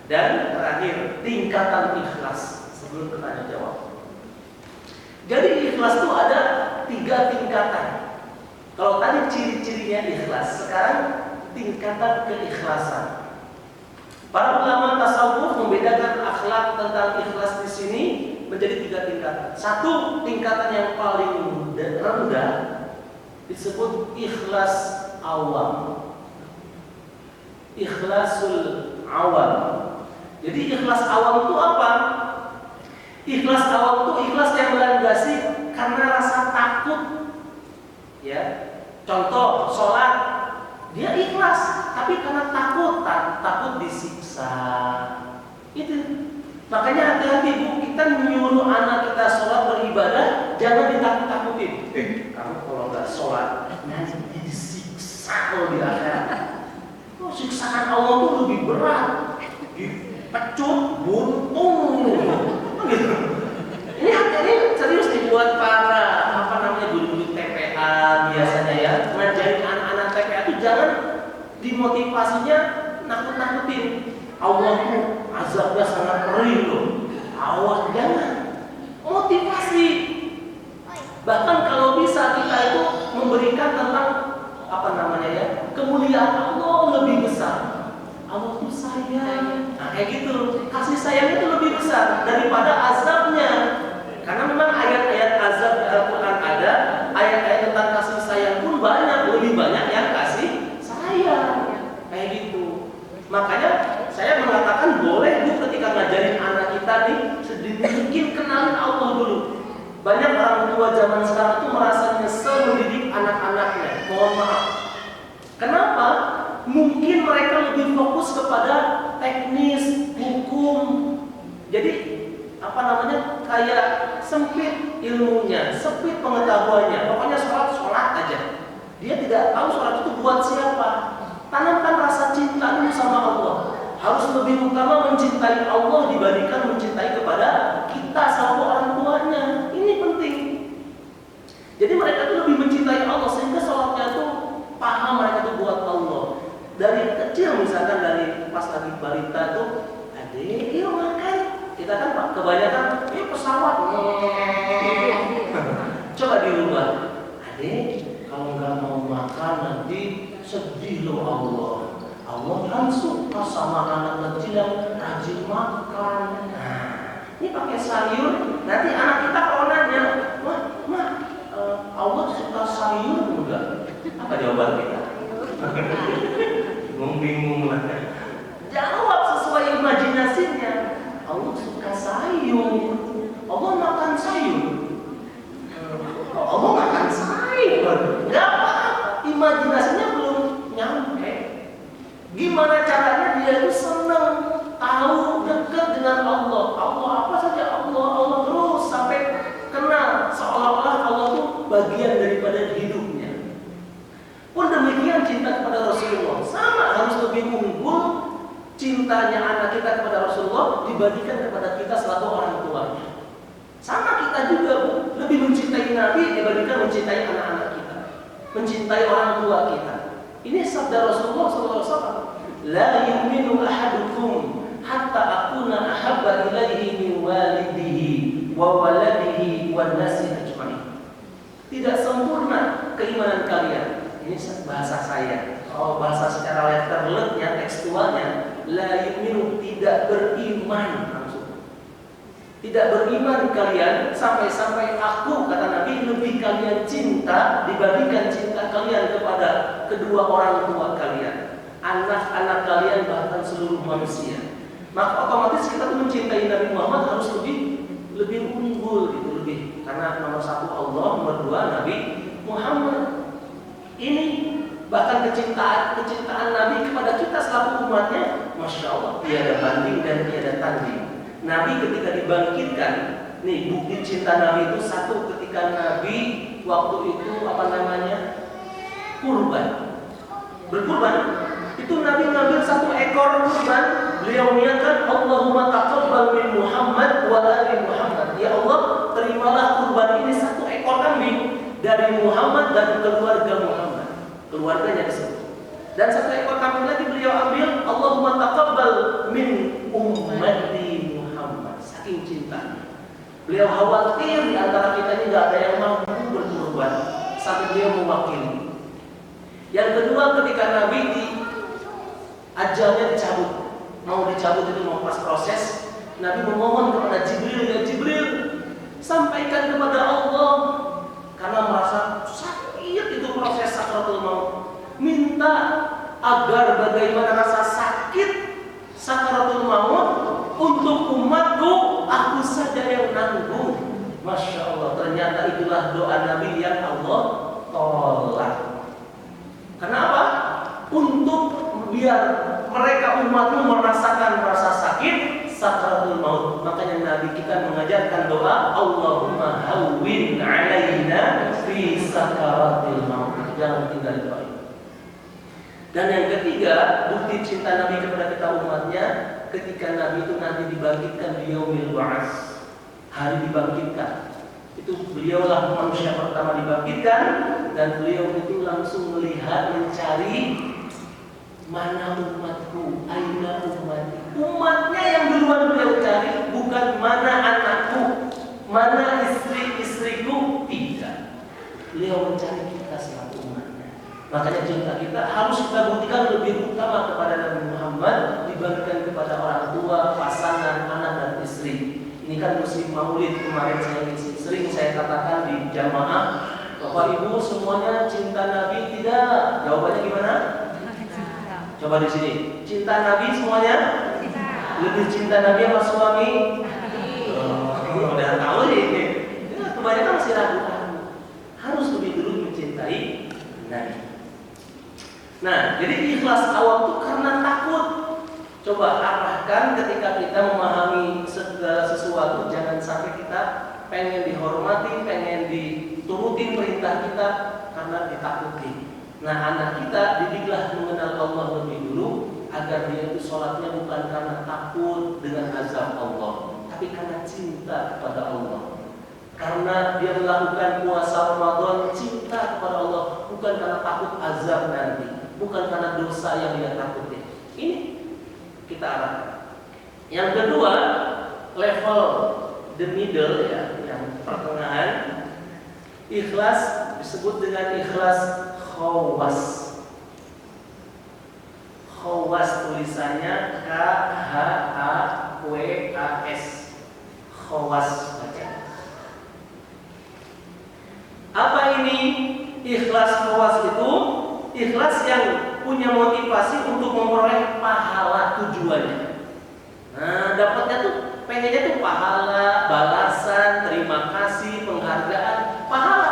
Dan terakhir, tingkatan ikhlas sebelum bertanya jawab. Jadi ikhlas itu ada 3 tingkatan. Kalau tadi ciri-cirinya ikhlas, sekarang tingkatan keikhlasan. Para ulama tasawuf membedakan akhlak tentang ikhlas di sini menjadi 3 tingkatan. Satu, tingkatan yang paling rendah disebut ikhlas awam. Ikhlasul awam. Jadi ikhlas awam itu apa? Ikhlas awam itu ikhlas yang melandasi karena rasa takut. Ya. Contoh, sholat dia ikhlas, tapi karena takut disiksa. Itu. Makanya hati-hati Bu, kita menyuruh anak kita sholat beribadah, jangan ditakut-takutin. Kamu kalau nggak sholat nanti disiksa kalau di akhirat. Oh, siksaan Allah tuh lebih berat, dipecut, buntung, gitu. Ini serius dibuat para guru-guru TPA biasanya ya, ngajarin anak-anak TPA itu jangan dimotivasinya nakut-nakutin. Allah tuh azabnya sangat perih loh. Awas, jangan. Motivasi. Bahkan kalau bisa kita itu memberikan tentang kemuliaan Allah lebih besar. Allah tuh sayang. Nah kayak gitu. Kasih sayang itu lebih besar daripada azabnya. Karena memang ayat-ayat azab di Al-Quran ada, ayat-ayat tentang kasih sayang pun banyak, lebih banyak yang kasih sayang. Kayak gitu. Makanya saya mengatakan boleh Bu ketika ngajarin anak kita nih sedikit mungkin kenalin Allah dulu. Banyak orang tua zaman sekarang itu merasa nyesel mendidik anak-anaknya. Mohon maaf. Kenapa? Mungkin mereka lebih fokus kepada teknis, hukum. Jadi kayak sempit ilmunya, sempit pengetahuannya. Pokoknya sholat aja. Dia tidak tahu sholat itu buat siapa. Tanamkan rasa cinta dulu sama Allah. Harus lebih utama mencintai Allah dibandingkan mencintai kepada kita sama orang tuanya. Ini penting. Jadi mereka itu lebih mencintai Allah sehingga sholatnya itu paham mereka itu buat Allah. Dari kecil misalkan dari pas lagi balita itu, adik, yuk makan. Kita kan kebanyakan, pesawat. Coba dirubah. Adik, kalau nggak mau makan nanti sedih loh Allah. Allah kan suka sama anak kecil yang rajin makan. Nah, ini pakai sayur. Nanti anak kita kalau nanya, Ma, Apa jawaban kita? Bingung lah. Jawab sesuai imajinasinya. Allah suka sayur. Allah makan sayur. Allah makan sayur. Gak apa. Imajinasinya belum nyampe. Gimana caranya dia itu senang, tahu, dekat dengan Allah. Allah apa saja Allah terus sampai kenal, seolah-olah Allah itu bagian daripada hidupnya. Pun demikian cinta kepada Rasulullah, sama harus lebih unggul cintanya anak kita kepada Rasulullah dibandingkan kepada kita selaku orang tuanya. Sama kita juga lebih mencintai Nabi dibandingkan mencintai anak-anak kita, mencintai orang tua kita. Ini sabda Rasulullah SAW. La yu'minu ahadukum hatta akuna ahabba ilaihi min walidihi wa waladihi wan nasi ajma'in. Tidak sempurna keimanan kalian. Ini bahasa saya. Kalau bahasa secara letterletnya, tekstualnya, la yu'minu, tidak beriman langsung. Tidak beriman kalian sampai-sampai aku, kata Nabi, lebih kalian cinta dibandingkan cinta kalian kepada kedua orang tua kalian, anak-anak kalian, bahkan seluruh manusia. Maka otomatis kita tuh mencintai Nabi Muhammad harus lebih unggul gitu, lebih, karena nomor satu Allah, nomor dua Nabi Muhammad. Ini bahkan kecintaan Nabi kepada kita selaku umatnya, masya Allah, tiada banding dan tiada tanding. Nabi ketika dibangkitkan, nih bukti cinta Nabi itu satu, ketika Nabi waktu itu kurban, berkurban, itu Nabi ngambil satu ekor kurban, beliau niatkan Allahumma taqabbal min Muhammad wa ali Muhammad. Ya Allah, terimalah kurban ini satu ekor kambing dari Muhammad dan keluarga Muhammad, keluarganya disebut. Dan satu ekor kambing lagi beliau ambil Allahumma taqabbal min ummati Muhammad. Saking cinta beliau khawatir di antara kita ini nggak ada yang mampu berkurban, sampai beliau mewakili. Yang kedua, ketika Nabi ajalnya dicabut, mau dicabut itu mau pas proses, Nabi memohon kepada Jibril, ya Jibril, sampaikan kepada Allah, karena merasa sakit itu proses sakaratul maut. Minta agar bagaimana rasa sakit sakaratul maut untuk umatku, aku saja yang nanggung. Masya Allah, ternyata itulah doa Nabi yang Allah tolak. Kenapa? Untuk biar mereka umatmu merasakan rasa sakit sakaratul maut. Makanya Nabi kita mengajarkan doa Allahumma hawwin alaina fi sakaratil maut. Jangan tinggal doa. Dan yang ketiga, bukti cinta Nabi kepada kita umatnya, ketika Nabi itu nanti dibangkitkan di yaumil ba'ats, hari dibangkitkan. Itu beliaulah manusia pertama dibangkitkan, dan beliau itu langsung melihat, mencari mana umatku, aina umatku. Umatnya yang duluan beliau cari, bukan mana anakku, mana istri-istriku, tidak. Beliau mencari kita selaku umatnya. Makanya cinta kita harus kita buktikan lebih utama kepada Nabi Muhammad dibandingkan kepada orang tua, pasangan, anak dan istri. Ini kan musim Maulid kemarin sering saya katakan di jamaah, Bapak Ibu semuanya cinta Nabi tidak? Jawabannya gimana? Coba di sini, cinta Nabi semuanya? Lebih cinta Nabi sama suami? Udah tahu nih. Ya, kebanyakan masih ragu. Harus lebih dulu mencintai Nabi. Nah, jadi ikhlas awal itu karena takut. Coba arahkan ketika kita memahami segala sesuatu, jangan sampai kita pengen dihormati, pengen diturutin perintah kita karena ditakuti. Nah, anak kita didiklah mengenal Allah lebih dulu, agar dia itu sholatnya bukan karena takut dengan azab Allah, tapi karena cinta kepada Allah. Karena dia melakukan puasa Ramadan cinta kepada Allah, bukan karena takut azab nanti, bukan karena dosa yang dia takuti. Ini kita arahkan. Yang kedua, level the middle, ya, yang pertengahan, ikhlas disebut dengan ikhlas khawas. Khawas tulisannya K-H-A-W-A-S. Khawas baca. Apa ini ikhlas khawas itu? Ikhlas yang punya motivasi untuk memperoleh pahala tujuannya. Nah, dapatnya tuh pengennya tuh pahala, balasan, terima kasih, penghargaan, pahala.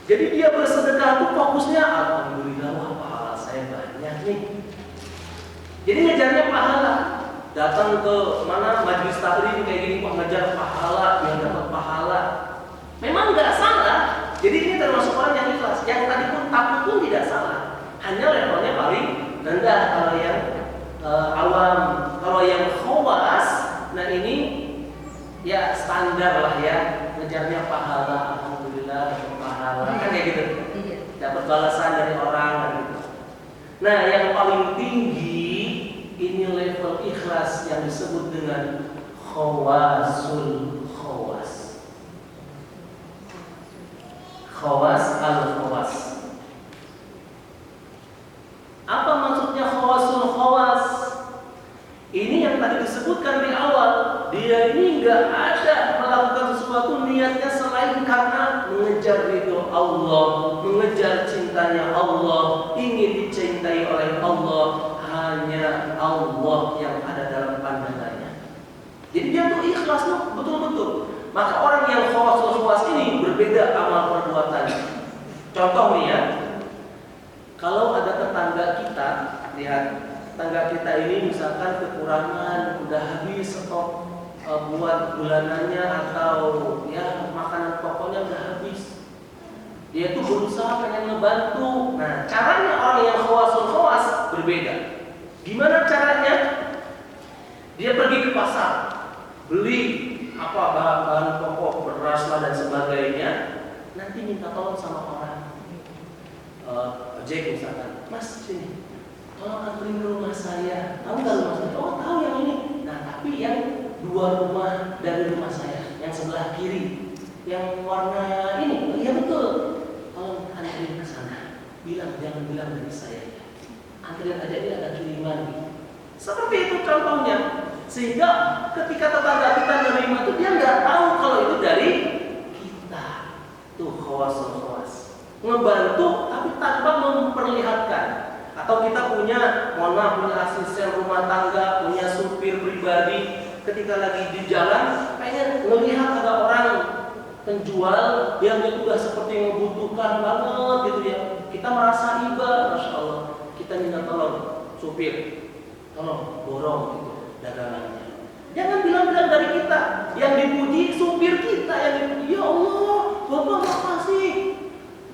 Jadi dia bersedekah tuh fokusnya alhamdulillah, wah pahala saya banyak nih. Jadi ngejarnya pahala. Datang ke mana majelis taklim kayak gini, kok ngejar pahala, biar dapat pahala. Memang nggak salah. Jadi ini termasuk orang yang ikhlas. Yang tadi pun takut pun tidak salah. Hanya levelnya paling rendah kalau yang awam. Kalau yang khawas, nah ini ya standar lah ya, ngejarnya pahala, alhamdulillah pahala kan kayak gitu. Dapat balasan dari orang dan gitu. Nah, yang paling tinggi ini level ikhlas yang disebut dengan khawasul khawas. Khawas al-khawas. Apa maksudnya khawasul khawas? Ini yang tadi disebutkan di awal. Dia ini nggak ada melakukan sesuatu niatnya selain karena mengejar ridho Allah, mengejar cintanya Allah, ingin dicintai oleh Allah. Hanya Allah yang ada dalam pandangannya. Jadi dia tuh ikhlas tuh betul-betul. Maka orang yang khawasul khawas ini berbeda amal perbuatannya. Contoh nih ya, kalau ada tetangga kita, lihat tetangga kita ini misalkan kekurangan, udah habis stok buat bulanannya atau ya makanan pokoknya udah habis. Dia tuh berusaha pengen ngebantu. Nah, caranya orang yang khawasul khawas berbeda. Gimana caranya? Dia pergi ke pasar, beli apa bahan pokok, beras lah dan sebagainya. Nanti minta tolong sama orang. Ojek misalkan, Mas sini, tolong anterin ke rumah saya. Tahu nggak rumah saya? Oh tahu yang ini. Nah tapi yang 2 rumah dari rumah saya, yang sebelah kiri, yang warna ini, iya betul. Tolong anterin ke sana. Jangan bilang dari saya. Antrian aja dia ada kiriman. Seperti itu contohnya. Sehingga ketika tetangga kita menerima itu dia nggak tahu kalau itu dari kita. Tuh khawasul khawas. Ngebantu tapi tanpa memperlihatkan. Atau kita punya asisten rumah tangga, punya supir pribadi. Ketika lagi di jalan pengen melihat ada orang penjual yang udah seperti membutuhkan banget gitu ya. Kita merasa iba, masya Allah. Kita minta tolong supir, tolong borong gitu dagangannya. Jangan bilang-bilang dari kita, yang dipuji supir kita yang dipuji. Ya Allah, Bapak makasih.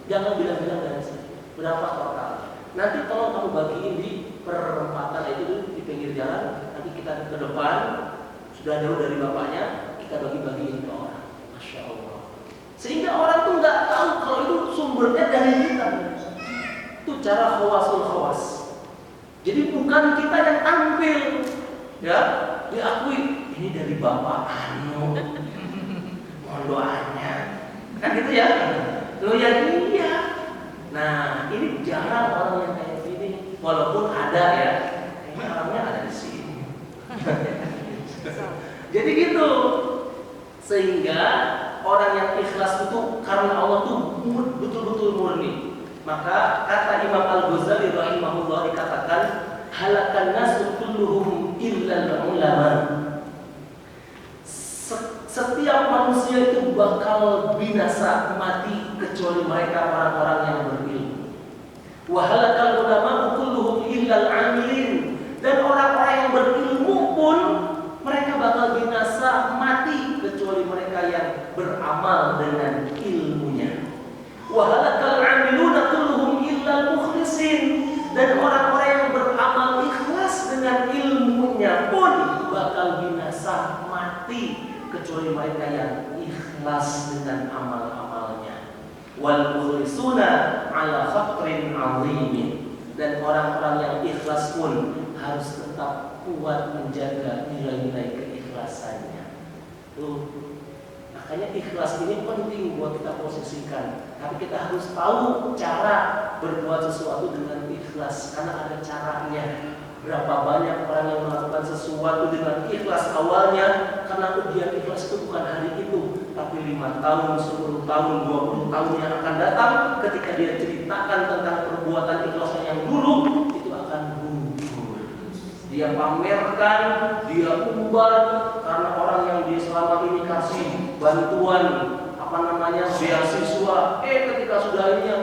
Jangan bilang-bilang dari saya. Berapa total? Nanti tolong kamu bagiin di perempatan itu di pinggir jalan. Nanti kita ke depan, sudah jauh dari bapaknya, kita bagi-bagiin ke orang. Masya Allah. Sehingga orang tuh nggak tahu kalau itu sumbernya dari kita. Itu cara khawasul khawas. Jadi bukan kita yang tampil, ya diakui ini dari Bapak Anu, mohon doanya, kan gitu ya. Lo yang iya. Nah ini jarang orang yang kayak gini, walaupun ada ya, kayaknya orangnya ada di sini. Jadi gitu, sehingga orang yang ikhlas itu karena Allah tuh betul-betul murni. Maka kata Imam Al-Ghazali rahimahullah dikatakan halakan nasu kulluhum illa ulama. Setiap manusia itu bakal binasa mati kecuali mereka orang-orang yang berilmu. Wa halakal ulama kulluhum illa al-amilin. Dan orang-orang yang berilmu pun mereka bakal binasa mati kecuali mereka yang beramal dengan ilmunya. Wa halakal amiluna kulluhum illa al-mukhlisin. Dan orang-orang yang beramal ikhlas dengan ilmunya pun bakal binasa mati kecuali mereka yang ikhlas dengan amal-amalnya. Wal mukhlisuna ala khatrin 'azimin. Dan orang-orang yang ikhlas pun harus tetap kuat menjaga nilai-nilai keikhlasannya. Tuh. Makanya ikhlas ini penting buat kita posisikan. Tapi kita harus tahu cara berbuat sesuatu dengan ikhlas, karena ada caranya. Berapa banyak orang yang melakukan sesuatu dengan ikhlas awalnya, karena ujian ikhlas itu bukan hari itu, tapi 5 tahun, 10 tahun, 20 tahun yang akan datang ketika dia cerita menceritakan tentang perbuatan ikhlasnya yang dulu, itu akan gugur. Dia pamerkan, dia umbar, karena orang yang dia selama ini kasih bantuan beasiswa, ketika sudah ini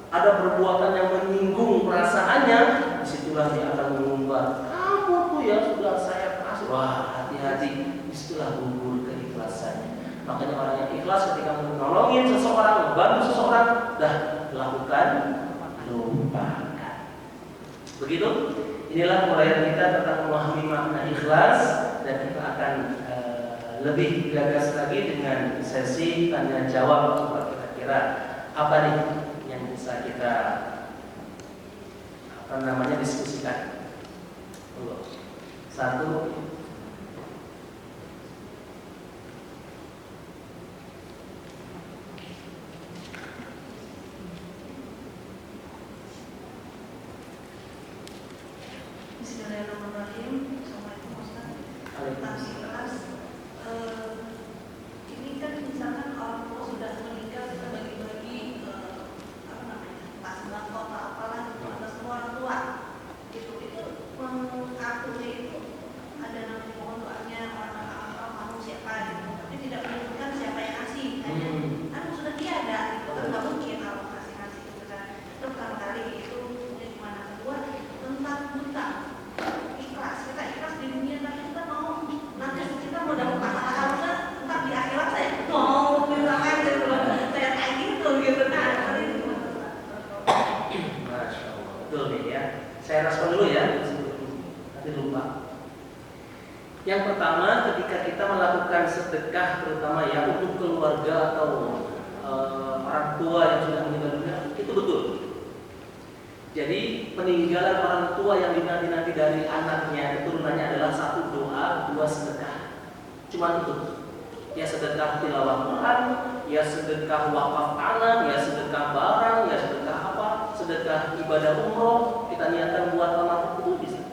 ada perbuatan yang menyinggung perasaannya, disitulah dia akan mengumbar, kamu tuh ya sudah saya kasih, wah hati-hati, disitulah gugur keikhlasannya. Makanya orang yang ikhlas ketika menolongin seseorang, membantu seseorang, dah lakukan, lupakan. Begitu, inilah mulai kita tentang memahami makna ikhlas, dan kita akan lebih gagas lagi dengan sesi tanya jawab. Coba kira-kira apa nih yang bisa kita diskusikan? Satu. Bismillahirrahmanirrahim. Assalamualaikum Ustaz. Tentang ikhlas, ini kan misalkan orang tua sudah menikah, kita bagi-bagi pas sembako atau apalah atas orang tua. Itu mengaturnya itu ada nanti mohon doanya orang mau siapa gitu, tapi tidak menyebutkan siapa yang ngasih. Kan sudah tiada, itu kan nggak mungkin kalau ngasih gitu kan. Itu pertama kali itu gimana. Kedua tentang hutang. Kita ikhlas di dunia, tapi kita mau nanti kita mau dapat pahala entah di akhirat saya mau misalkan gitu saya kayak gitu nah Masya Allah, betul nih ya. Saya respon dulu ya, nanti lupa. Yang pertama, ketika kita melakukan sedekah, terutama ya untuk keluarga atau orang tua yang sudah meninggal dunia, itu betul. Jadi peninggalan orang tua yang dinanti-nanti dari anaknya, keturunannya adalah satu doa, dua sedekah. Cuma itu. Ya sedekah tilawah Quran, ya sedekah wakaf tanah, ya sedekah barang, ya sedekah apa, sedekah ibadah umroh, kita niatkan buat anak itu bisa.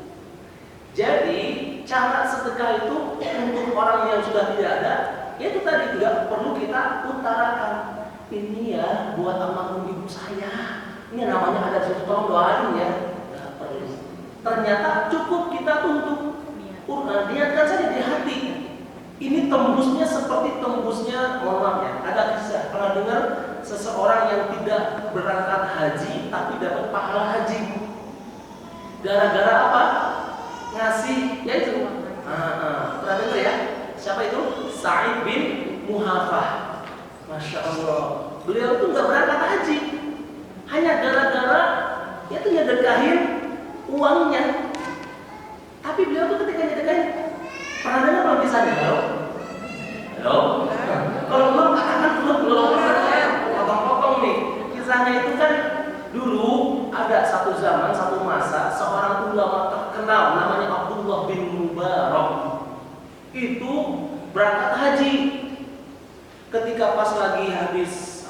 Jadi cara sedekah itu untuk orang yang sudah tidak ada, ya itu tadi tidak perlu kita utarakan. Ini ya buat almarhum ibu saya. Ini namanya ada satu tolong doain ya. Nggak perlu. Ternyata cukup kita tuh untuk niatkan saja di hati. Ini tembusnya seperti tembusnya, mohon maaf ya, ada kisah pernah dengar seseorang yang tidak berangkat haji tapi dapat pahala haji. Gara-gara apa? Ngasih, ya itu. Pernah dengar ya? Siapa itu? Sa'id bin Muhafah. Masya Allah. Beliau tuh nggak berangkat haji. Hanya gara-gara dia tuh nyedekahin uangnya. Tapi beliau tuh ketika nyedekahin, pernah dengar belum kisahnya? Halo? Kalau belum katakan belum potong-potong nih. Kisahnya itu kan dulu ada satu zaman, satu masa seorang ulama terkenal namanya Abdullah bin Mubarak. Itu berangkat haji. Ketika pas lagi habis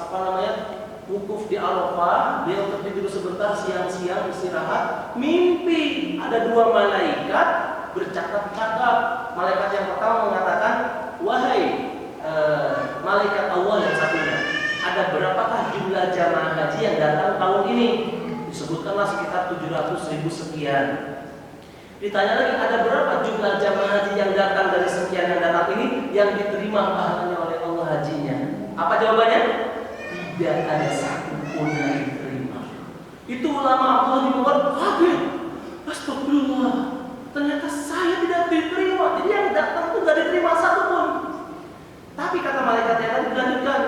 wukuf di Arafah, dia tertidur sebentar siang-siang istirahat, mimpi ada dua malaikat bercakap-cakap. Malaikat yang pertama mengatakan, wahai malaikat Allah yang satunya, ada berapakah jumlah jamaah haji yang datang tahun ini? Disebutkanlah sekitar 700.000 sekian. Ditanya lagi, ada berapa jumlah jamaah haji yang datang dari sekian yang datang ini yang diterima pahalanya oleh Allah hajinya? Apa jawabannya? Tidak ada satu pun yang diterima. Itu ulama Abdullah bin Mubarak kaget. Astagfirullah, ternyata saya tidak diterima. Jadi yang datang itu tidak diterima satu pun. Tapi kata malaikat yang tadi dilanjutkan,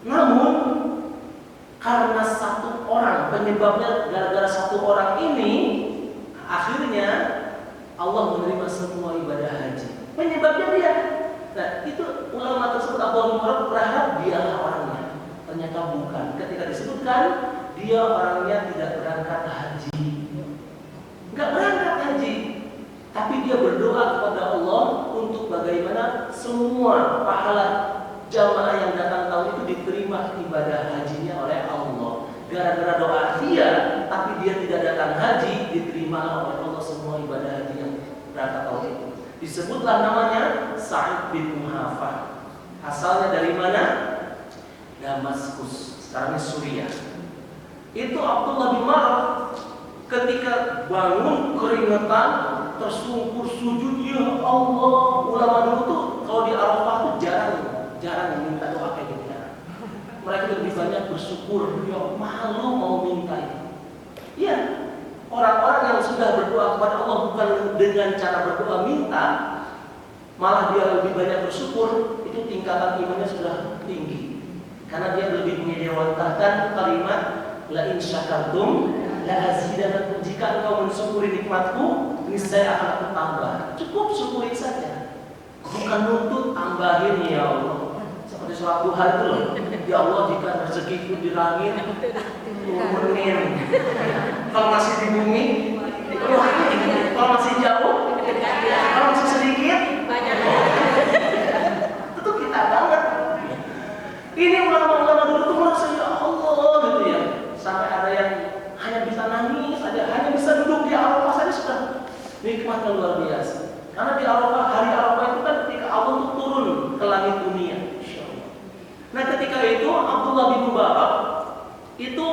namun karena satu orang, penyebabnya gara-gara satu orang ini, akhirnya Allah menerima semua ibadah haji. Penyebabnya dia. Nah, itu ulama tersebut Abdullah bin Mubarak berharap dialah orangnya. Ternyata bukan. Ketika disebutkan dia orangnya tidak berangkat haji, nggak berangkat haji, tapi dia berdoa kepada Allah untuk bagaimana semua pahala jamaah yang datang tahun itu diterima ibadah hajinya oleh Allah. Gara-gara doa dia, tapi dia tidak datang haji, diterima oleh Allah semua ibadah haji yang berangkat tahun itu. Disebutlah namanya Sa'id bin Muhafah. Asalnya dari mana? Damaskus, sekarang ini Suriah. Itu Abdullah bin Marah ketika bangun keringetan, tersungkur sujud, ya Allah. Ulama dulu tuh kalau di Arafah tuh jarang minta doa kayak gitu ya. Mereka lebih banyak bersyukur, ya malu mau minta itu. Iya, orang-orang yang sudah berdoa kepada Allah bukan dengan cara berdoa minta, malah dia lebih banyak bersyukur, itu tingkatan imannya sudah tinggi. Karena dia lebih menyewantakan kalimat la in syakartum la azidanakum, jika engkau mensyukuri nikmatku, niscaya akan aku tambah. Cukup syukuri saja. Bukan nuntut tambahin ya Allah. Seperti suatu hal itu loh. Ya Allah, jika rezekiku di langit turunin. Kalau masih di bumi, kalau masih jauh, kalau masih sedikit, banyak. itu kita banget. Ini ulama-ulama dulu tuh merasa ya Allah gitu ya. Sampai ada yang hanya bisa nangis, hanya bisa duduk di Arafah saja sudah nikmat yang luar biasa. Karena di Arafah, hari Arafah itu kan ketika Allah itu turun ke langit dunia. Nah ketika itu Abdullah bin Mubarak itu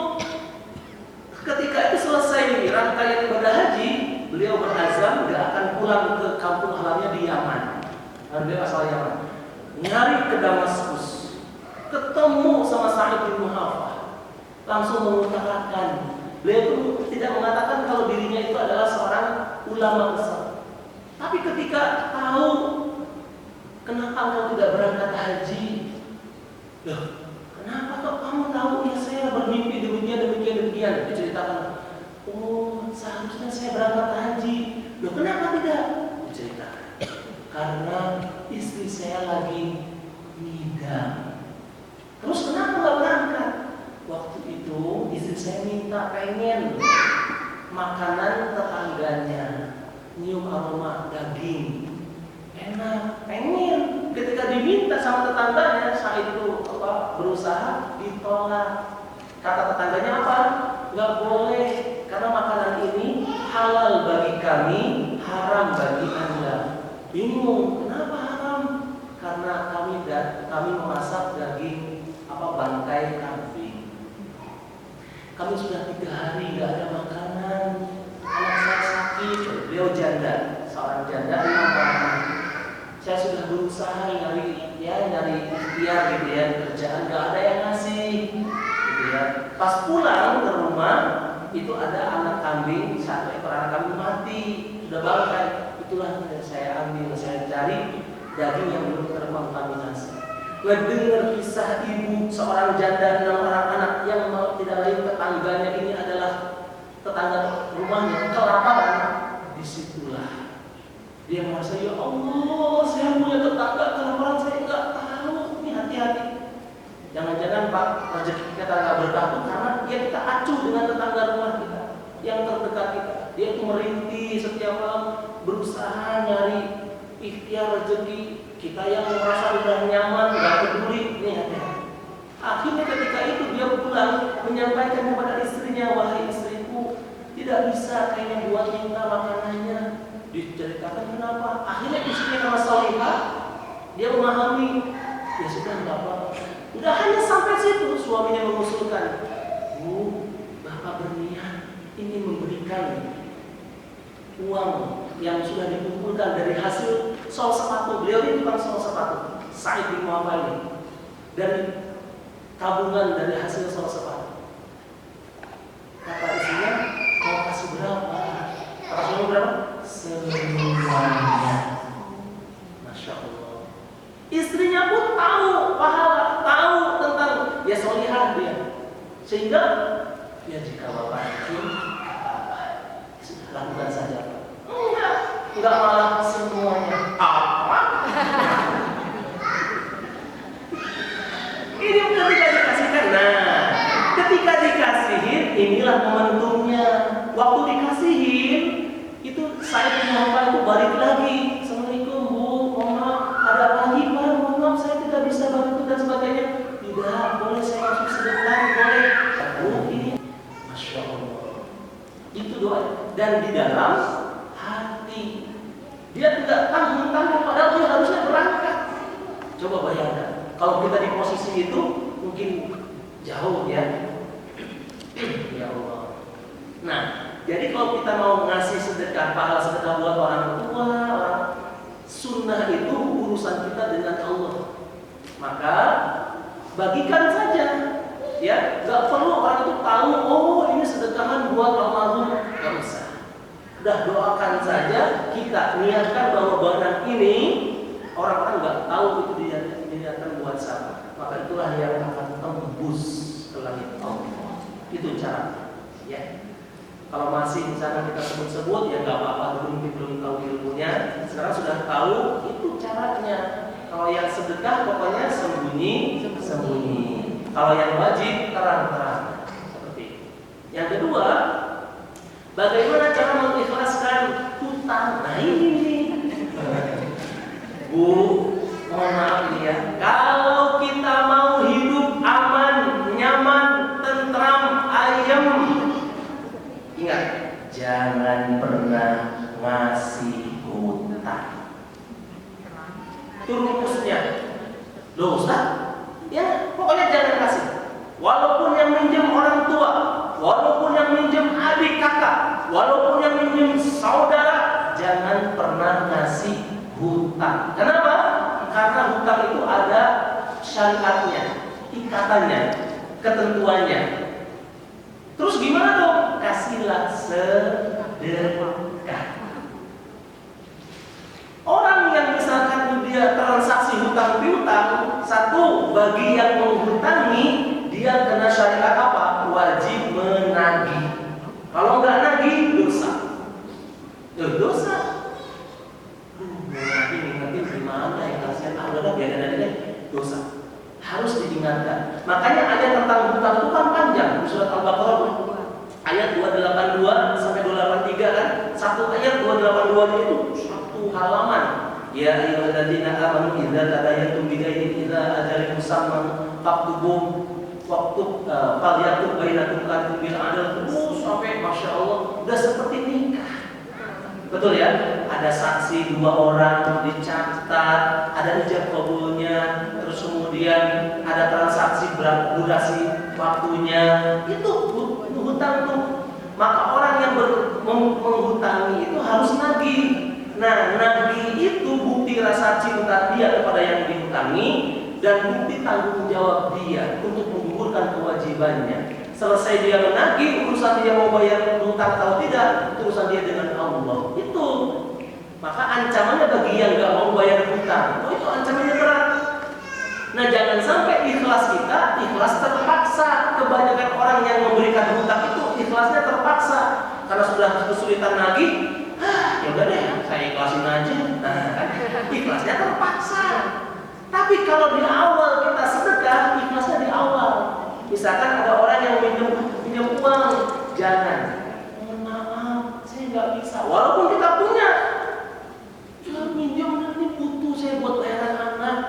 ketika itu selesai rangkaian ibadah haji, beliau berazam tidak akan pulang ke kampung halamannya di Yaman. Beliau asal Yaman. Nyari ke Damaskus, ketemu sama Sa'id bin Muhaffah, langsung mengutarakan. Beliau itu tidak mengatakan kalau dirinya itu adalah seorang ulama besar. Tapi ketika tahu kenapa engkau tidak berangkat haji, loh, kenapa kok kamu tahu? Ya saya bermimpi demikian diceritakan. Oh, seharusnya saya berangkat haji. Loh, kenapa tidak? Diceritakan. Karena istri saya lagi ngidam. Terus kenapa nggak berangkat? Waktu itu istri saya minta pengen makanan tetangganya, nyium aroma daging, enak, pengen. Ketika diminta sama tetangganya, saat itu berusaha ditolak. Kata tetangganya apa? Nggak boleh, karena makanan ini halal bagi kami, haram bagi Anda. Bingung, kenapa haram? Karena kami memasak daging bangkai kambing. Kami sudah 3 hari nggak ada makanan. Anak saya sakit, beliau janda, seorang janda 6 anak. Saya sudah berusaha nyari ikhtiar gitu ya, kerjaan nggak ada yang ngasih gitu ya. Pas pulang ke rumah itu ada anak kambing, 1 ekor anak kambing mati, sudah bangkai. Itulah yang saya ambil, saya cari daging yang belum terkontaminasi. Mendengar kisah ibu seorang janda 6 orang anak yang tidak lain tetangganya ini adalah tetangga rumahnya kelaparan, disitulah dia merasa ya Allah, saya punya tetangga kelaparan, saya nggak tahu. Ini hati-hati. Jangan-jangan Pak rezeki kita nggak berkah karena dia kita acuh dengan tetangga rumah kita yang terdekat kita. Dia itu merintih setiap malam berusaha nyari ikhtiar rezeki. Kita yang merasa udah nyaman, nggak peduli, ini hati-hati. Akhirnya ketika itu dia pulang menyampaikan kepada istrinya, wahai istriku, tidak bisa kayaknya buat minta makanannya. Diceritakan kenapa. Akhirnya istrinya karena salihah, dia memahami. Ya sudah, nggak apa-apa. Udah hanya sampai situ suaminya mengusulkan, Bu, Bapak berniat ingin memberikan uang yang sudah dikumpulkan dari hasil sol sepatu. Beliau ini bukan sol sepatu, Sa'id bin Muhammad ini, dari tabungan dari hasil sol sepatu. Kata istrinya, mau kasih berapa? Kata suami berapa? Semuanya. Masya Allah. Istrinya pun tahu pahala, tahu tentang ya solihah dia, sehingga ya jika bapak itu sudah lakukan saja. Enggak malah semuanya. Apa? Ini ketika dikasihkan. Nah, ketika dikasihin, inilah momentumnya. Waktu dikasihin, itu saya punya bapak itu balik lagi. Assalamualaikum Bu, mohon maaf, ada apa lagi Pak? Mohon maaf saya tidak bisa bantu dan sebagainya. Tidak, boleh saya masuk sebentar, boleh. Bu, ini, Masya Allah. Itu doa. Dan di dalam hati, dia tidak tanggung-tanggung, padahal dia harusnya berangkat. Coba bayangkan, kalau kita di posisi itu mungkin jauh ya. Ya Allah. Nah, jadi kalau kita mau ngasih sedekah, pahala sedekah buat orang tua, orang sunnah itu urusan kita dengan Allah. Maka bagikan saja, ya, nggak perlu orang itu tahu. Oh, ini sedekahan buat almarhum, nggak usah. Udah doakan saja, kita niatkan bahwa barang ini orang-orang nggak tahu itu diniatkan buat siapa. Maka itulah yang akan tembus ke langit Allah. Itu cara, ya. Kalau masih misalnya kita sebut-sebut, ya nggak apa-apa, belum tahu ilmunya. Sekarang sudah tahu, itu caranya. Kalau yang sedekah pokoknya sembunyi. Kalau yang wajib terang-terang. Seperti itu. Yang kedua, bagaimana cara mengikhlaskan hutang? Nah ini Bu, mohon maaf ini ya. Kalau kita mau hidup aman, nyaman, tentram, ayem, ingat, jangan pernah ngasih hutang. Itu rumusnya. Loh Ustaz? Ya, pokoknya jangan kasih. Walaupun yang minjem orang tua, walaupun yang minjem adik kakak, walaupun yang minjem saudara, jangan pernah ngasih hutang. Kenapa? Karena hutang itu ada syariatnya, ikatannya, ketentuannya. Terus gimana dong? Kasihlah sedekah. Orang yang misalkan dia transaksi hutang piutang, satu, bagi yang menghutangi, dia kena syariat apa? Wajib menagih. Kalau nggak nagih, dosa. Dosa. Menagih gimana ya? Kasihan Allah, biarin aja deh. Dosa. Harus diingatkan. Makanya ayat tentang hutang itu kan panjang. Surat Al-Baqarah ayat 282 sampai 283 kan? Satu ayat 282 itu satu halaman. Ya ayyuhalladzina amanu idza tadayantum bidainin ila ajalin musamman faktubuh waktu falyaktub bainakum katibun bil adl. Sampai Masya Allah udah seperti nikah. Betul ya? Ada saksi 2 orang dicatat, ada ijab kabulnya, terus kemudian ada transaksi durasi waktunya. Itu hutang tuh. Maka orang yang menghutangi itu harus nagih. Nah, nagih itu bukti rasa cinta dia kepada yang dihutangi dan bukti tanggung jawab dia untuk menggugurkan kewajibannya. Selesai dia menagih, urusan dia mau bayar hutang atau tidak, urusan dia dengan Allah. Itu. Maka ancamannya bagi yang nggak mau bayar hutang, itu ancamannya berat. Nah, jangan sampai ikhlas kita, ikhlas terpaksa. Kebanyakan orang yang memberikan hutang itu ikhlasnya terpaksa karena sudah kesulitan nagih. Ya udah deh, saya ikhlasin aja. Nah, ikhlasnya terpaksa. Tapi kalau di awal kita sedekah, ikhlasnya di awal. Misalkan ada orang yang pinjam uang, jangan. Mohon maaf, saya nggak bisa. Walaupun kita punya, cuma pinjam ini butuh saya buat bayaran anak.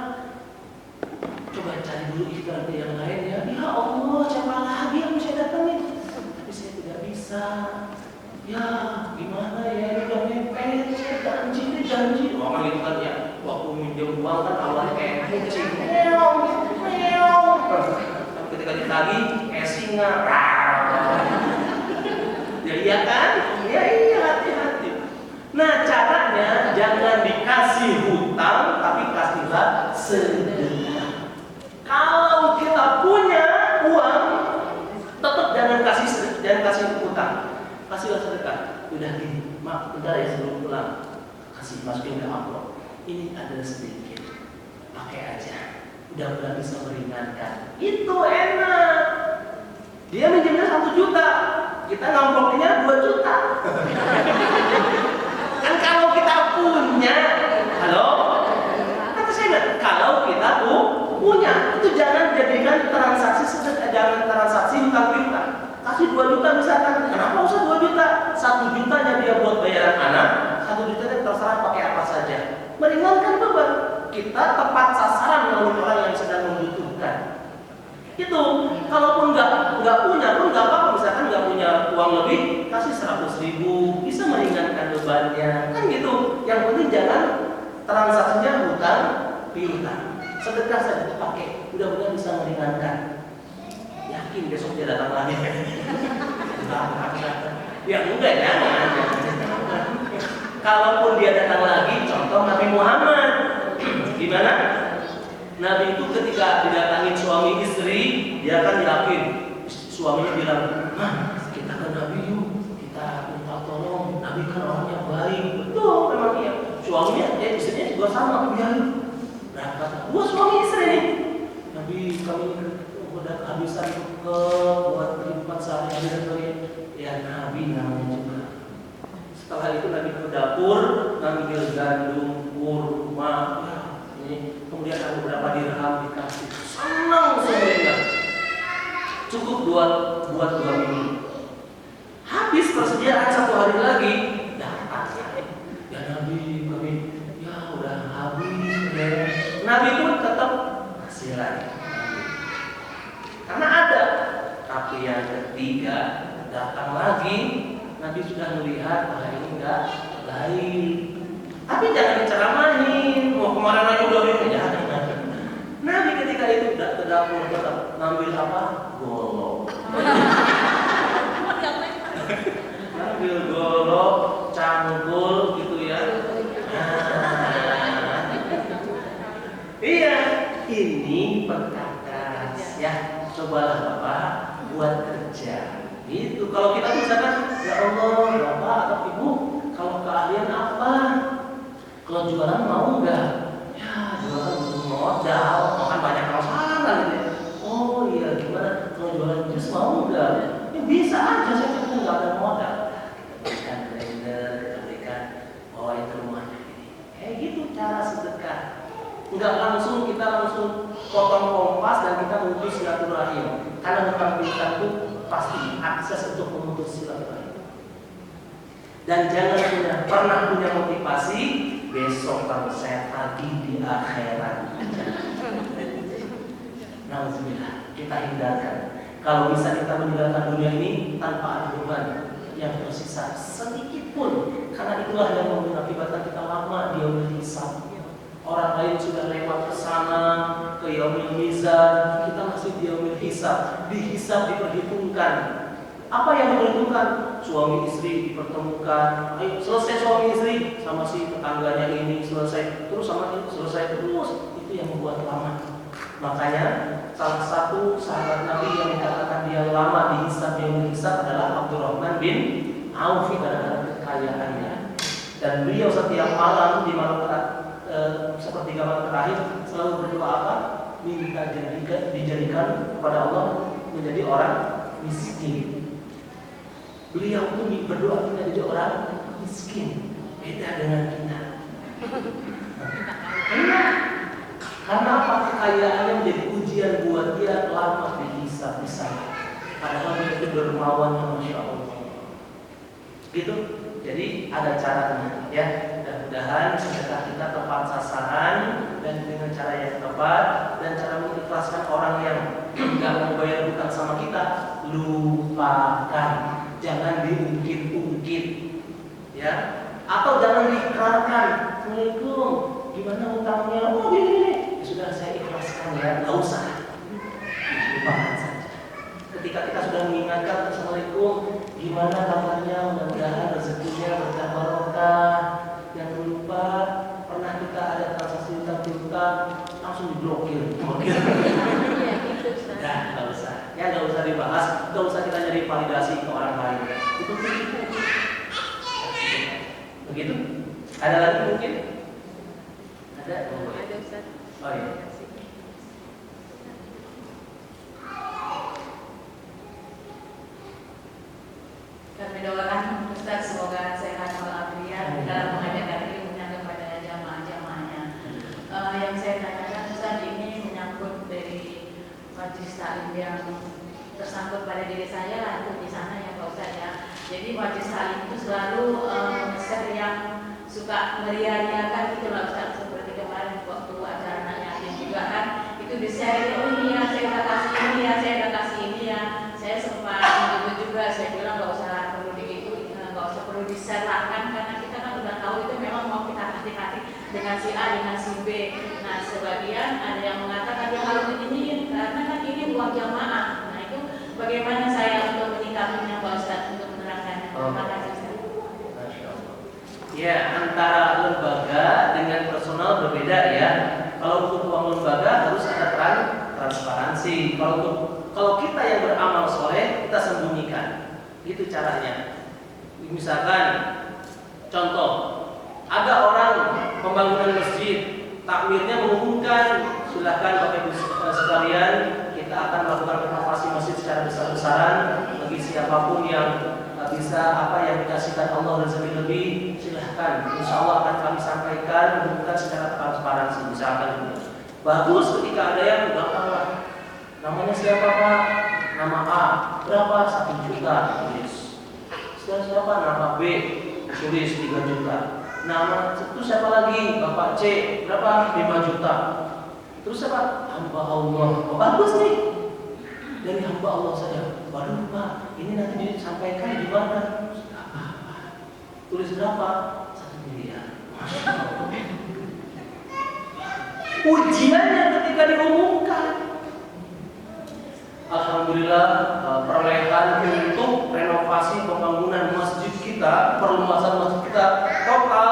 Coba cari dulu ikhtiar yang lain ya. Ya Allah, siapa lagi yang saya datangin? Tapi saya tidak bisa. Ya, gimana ya? Ini udah mepet. Saya janji. Orang itu kan ya, waktu minjem uang kan awalnya kayak kucing. Ketika ditagih, singa. Ya iya kan? Ya iya, hati-hati. Nah, caranya jangan dikasih hutang, tapi kasihlah sedekah. Kalau kita punya uang, tetap jangan kasih hutang. Kasihlah sedekah. Udah gini, maaf, bentar ya sebelum pulang. Kasih masukin ke amplop. Ini ada sedikit. Pakai aja. Udah bisa meringankan. Itu enak. Dia minjemnya 1 juta, kita ngamplokinya 2 juta. Kan kalau kita punya, halo? Kata saya enggak, kalau kita punya, itu jangan jadikan transaksi sedekah, jangan transaksi hutang piutang. Kasih 2 juta misalkan, kenapa usah 2 juta? 1 jutanya dia buat bayaran anak, 1 jutanya terserah pakai apa saja. Meringankan beban. Kita tepat sasaran dengan orang yang sedang membutuhkan. Itu, kalaupun nggak punya pun nggak apa-apa. Misalkan nggak punya uang lebih, kasih 100.000, bisa meringankan bebannya. Kan gitu. Yang penting jangan transaksinya hutang piutang. Sedekah saja pakai, mudah-mudahan bisa meringankan. Ya. yakin besok dia datang lagi. Ya enggak, jangan. Kalaupun dia datang lagi, contoh Nabi Muhammad, gimana? Nabi itu ketika didatangin suami istri, dia kan yakin. Suaminya bilang, kita ke Nabi yuk, kita minta tolong. Nabi kan orangnya baik, betul memang iya. Suaminya, istrinya juga sama, biarin. Berangkat, dua suami istri nih. Nabi kami udah kehabisan ke buat kehidupan sehari-hari dan kalian. Ya Nabi namanya juga. Setelah itu Nabi ke dapur, ngambil gandum, kurma, ini kemudian ada beberapa dirham dikasih. Senang semuanya. Cukup buat 2 minggu. Habis persediaan 1 hari lagi, datang ya Nabi kami, ya udah habis. Ya. Nabi pun tetap masih lagi. Karena ada. Tapi yang ketiga datang lagi, Nabi sudah melihat ini enggak baik. Tapi jangan diceramahin. Kemarin aja udah ini jangan. Nabi ketika itu ke dapur tetap ngambil apa? Golok. Ngambil golok, cangkul gitu ya. Iya, ini perkakas ya. Cobalah Bapak buat kerja. Itu kalau kita misalkan, ya Allah, Bapak atau Ibu, kalau keahlian apa? Kalau jualan mau enggak? Ya, jualan butuh modal, makan banyak masalah gitu ya. Oh iya, gimana? Kalau jualan jus mau enggak? Ya bisa aja, saya kan enggak ada modal. Kita berikan blender, kita berikan bawain ke rumahnya ini. Kayak gitu cara sedekah. Enggak langsung kita potong kompas dan kita memutus silaturahim. Karena memang kita itu pasti akses untuk memutus silaturahim. Dan jangan pernah punya motivasi besok baru saya tagih di akhirat. Nauzubillah, kita hindarkan. Kalau bisa kita meninggalkan dunia ini tanpa ada beban yang tersisa sedikit pun, karena itulah yang mengakibatkan kita lama di yaumul hisab. Orang lain sudah lewat ke sana, ke yaumul mizan, kita masih di yaumul hisab. Dihisab, diperhitungkan. Apa yang diperhitungkan? Suami istri dipertemukan. Ayo selesai suami istri sama si tetangganya ini selesai, terus sama itu selesai terus. Itu yang membuat lama. Makanya salah satu sahabat Nabi yang dikatakan dia lama dihisab yaumul hisab adalah Abdurrahman bin Auf karena kekayaannya. Dan beliau setiap malam di malam seperti malam terakhir selalu berdoa apa? Minta dijadikan kepada Allah menjadi orang miskin. Beliau pun berdoa minta jadi orang miskin. Beda dengan kita. Karena apa? Kekayaannya menjadi ujian buat dia lama dihisab di sana. Padahal dia itu dermawan, Masya Allah. Gitu. Jadi ada caranya, ya. Mudah-mudahan sedekah kita tepat sasaran dan dengan cara yang tepat dan cara mengikhlaskan orang yang nggak mau bayar hutang sama kita, lupakan, jangan diungkit-ungkit, ya. Atau jangan diikrarkan. Assalamualaikum, gimana hutangnya? Oh gini. Ya sudah saya ikhlaskan ya, nggak usah. Lupakan saja. Ketika kita sudah mengingatkan Assalamualaikum, gimana kabarnya? Mudah-mudahan rezekinya berkah barokah. Jangan lupa pernah kita ada transaksi hutang langsung diblokir. Nah, nggak usah. Ya nggak usah dibahas. Nggak usah kita nyari validasi ke orang lain. Itu begitu. Begitu. Ada lagi mungkin? Ada? Ada Ustaz. Oh iya. Kami doakan Ustaz semoga sehat walafiat dalam mengajarkan ilmunya kepada jamaah-jamaahnya. Yang saya tanyakan Ustaz ini menyangkut dari majelis taklim yang tersangkut pada diri saya lah itu di sana ya Pak Ustaz ya. Jadi majelis taklim itu selalu yang suka meriah-riahkan gitu lah Ustaz, seperti kemarin waktu acara anak yatim juga kan itu di-share, oh ini ya saya udah kasih ini ya, saya udah kasih ini ya. Saya sempat menyebut juga, saya bilang nggak usah perlu diserahkan karena kita kan udah tahu itu memang mau kita hati-hati dengan si A dengan si B. Nah sebagian ada yang mengatakan dia harus ini karena kan ini uang jamaah. Nah itu bagaimana saya untuk menyikapinya Pak Ustadz untuk menerangkannya? Terima kasih Ustaz. Masya Allah. Ya, antara lembaga dengan personal berbeda ya. Kalau untuk uang lembaga harus ada transparansi. Kalau kita yang beramal soleh, kita sembunyikan. Itu caranya. Misalkan contoh, ada orang pembangunan masjid, takmirnya mengumumkan, silakan Bapak Ibu sekalian, kita akan melakukan renovasi masjid secara besar-besaran. Bagi siapapun yang bisa yang dikasihkan Allah rezeki lebih, silahkan. Insya Allah akan kami sampaikan, mengumumkan secara transparansi. Misalkan bagus ketika ada yang gampang, namanya siapa Pak? Nama A, berapa? 1 juta, tulis. Siapa? Nama B, tulis 3 juta. Nama itu siapa lagi? Bapak C, berapa? 5 juta. Terus siapa? Hamba Allah. Oh, bagus nih. Dari hamba Allah saja. Waduh Pak, ini nanti disampaikan di mana? Tulis berapa? 1 miliar. Masya Allah. Ujiannya ketika diumumkan. Alhamdulillah, perolehan untuk renovasi pembangunan masjid kita, perluasan masjid kita total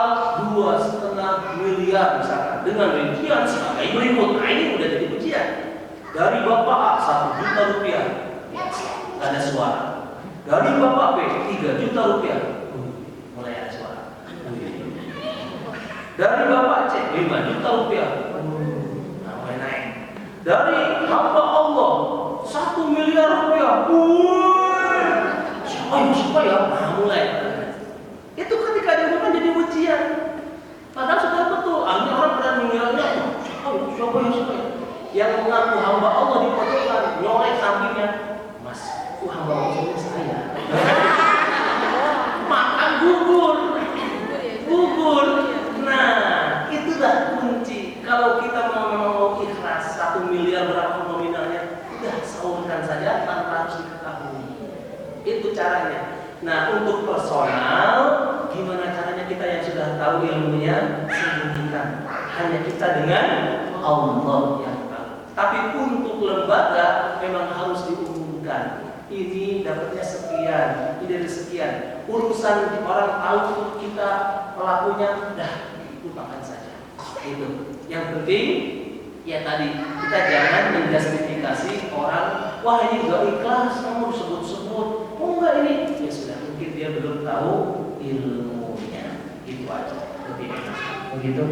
2,5 miliar misalkan, dengan rincian sebagai berikut. Nah, ini udah jadi ujian. Dari Bapak A 1 juta rupiah, nggak ada suara. Dari Bapak B 3 juta rupiah, mulai ada suara. Dari Bapak C 5 juta rupiah, mulai naik. Dari hamba Allah 1 miliar rupiah. Siapa ya? Mulai. Itu ketika diumumkan jadi ujian. Padahal sudah betul. Akhirnya orang pada mengiranya, siapa ya? Yang mengaku hamba Allah di pojokan, nyolek sampingnya. Mas, itu hamba Allah saya. Makan gugur. Nah, itulah kunci. Kalau kita mau ikhlas 1 miliar berapa nominalnya, udah sahurkan saja tanpa harus diketahui. Itu caranya. Nah, untuk personal, gimana caranya kita yang sudah tahu ilmunya sembunyikan. Hanya kita dengan Allah yang tahu. Tapi untuk lembaga memang harus diumumkan. Ini dapatnya sekian, ini sekian. Urusan orang tahu kita pelakunya, dah lupakan saja. Itu. Yang penting ya tadi kita jangan menjustifikasi orang, wah ini enggak ikhlas, kamu sebut-sebut. Oh enggak ini, ya sudah mungkin dia belum tahu ilmunya. Itu aja, lebih enak. Begitu.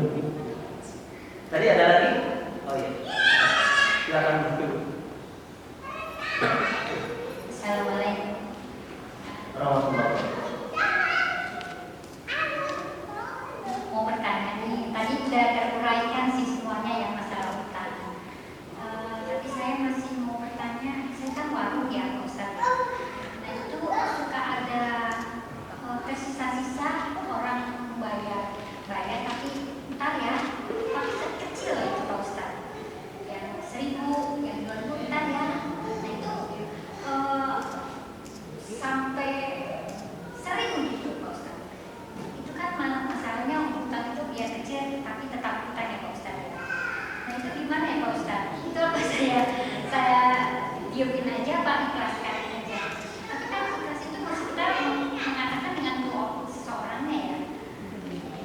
Tadi ada lagi? Oh iya. Silakan dulu. Assalamualaikum Warahmatullahi wabarakatuh. Mau bertanya nih, tadi sudah teruraikan sih semuanya yang masalah utang. Tapi saya masih mau bertanya, saya kan warung ya Pak Ustaz. Nah itu suka ada tersisa-sisa orang bayar tapi ntar ya, tapi kecil itu Pak Ustaz. Yang 1.000, yang 2.000 ntar ya. Nah itu sampai sering gitu Pak Ustaz. Itu kan masalahnya utang itu biar kecil tapi tetap utang ya Pak Ustaz. Nah itu gimana ya Pak Ustaz? Itu apa saya diemin aja Pak, ikhlaskan aja. Tapi kan ikhlas itu masih kita mengatakan dengan seseorangnya ya.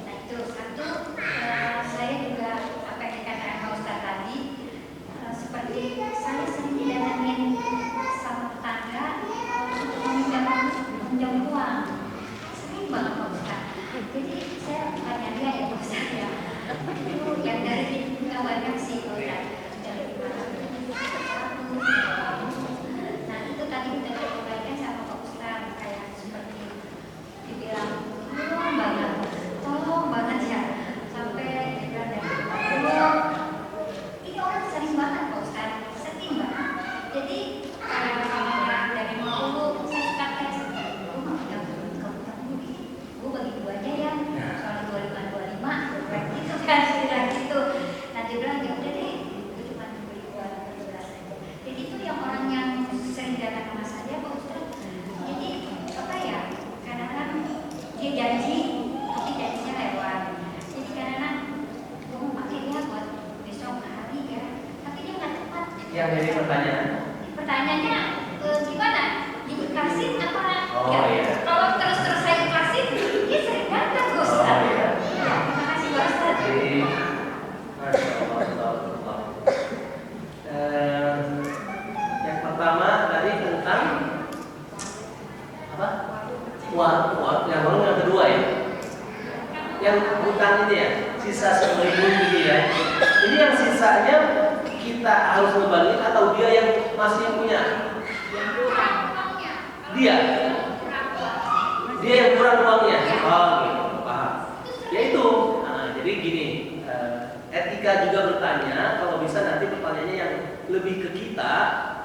Nah itu satu, saya juga apa yang dikatakan Pak Ustaz tadi, seperti saya sering didandanin sama tetangga untuk meminjam uang. Sering banget Pak Ustaz. Jadi saya tanya dia ya Pak Ustaz ya. Itu yang dari nggak banyak sih Pak Ustaz. Dari 500 Nah itu tadi udah diuraikan sama Pak Ustaz, kayak seperti dibilang tolong banget ya, sampai dibilang dari ini orang sering banget Pak Ustaz, sering banget. Jadi dari 50 saya suka kayak gue bagi 2 aja ya, soalnya 25 gitu kan, sudah gitu. Nah dia bilang ya udah deh, itu cuma beli 12 aja. Jadi itu yang orang yang sering datang sama saya Pak Ustaz. Jadi apa ya, kadang-kadang dia janji tapi janjinya lewat. Jadi kadang-kadang gue mau pakai ya buat besok hari ya, tapi dia nggak tepat. Yang jadi pertanyaan. Pertanyaannya gimana yang hutang ini ya, sisa 10.000 gitu ya. Ini yang sisanya kita harus kembali atau dia yang masih punya? Dia yang kurang uangnya. Oh, gitu, paham. Ya itu. Nah, jadi gini, etika juga bertanya, kalau bisa nanti pertanyaannya yang lebih ke kita,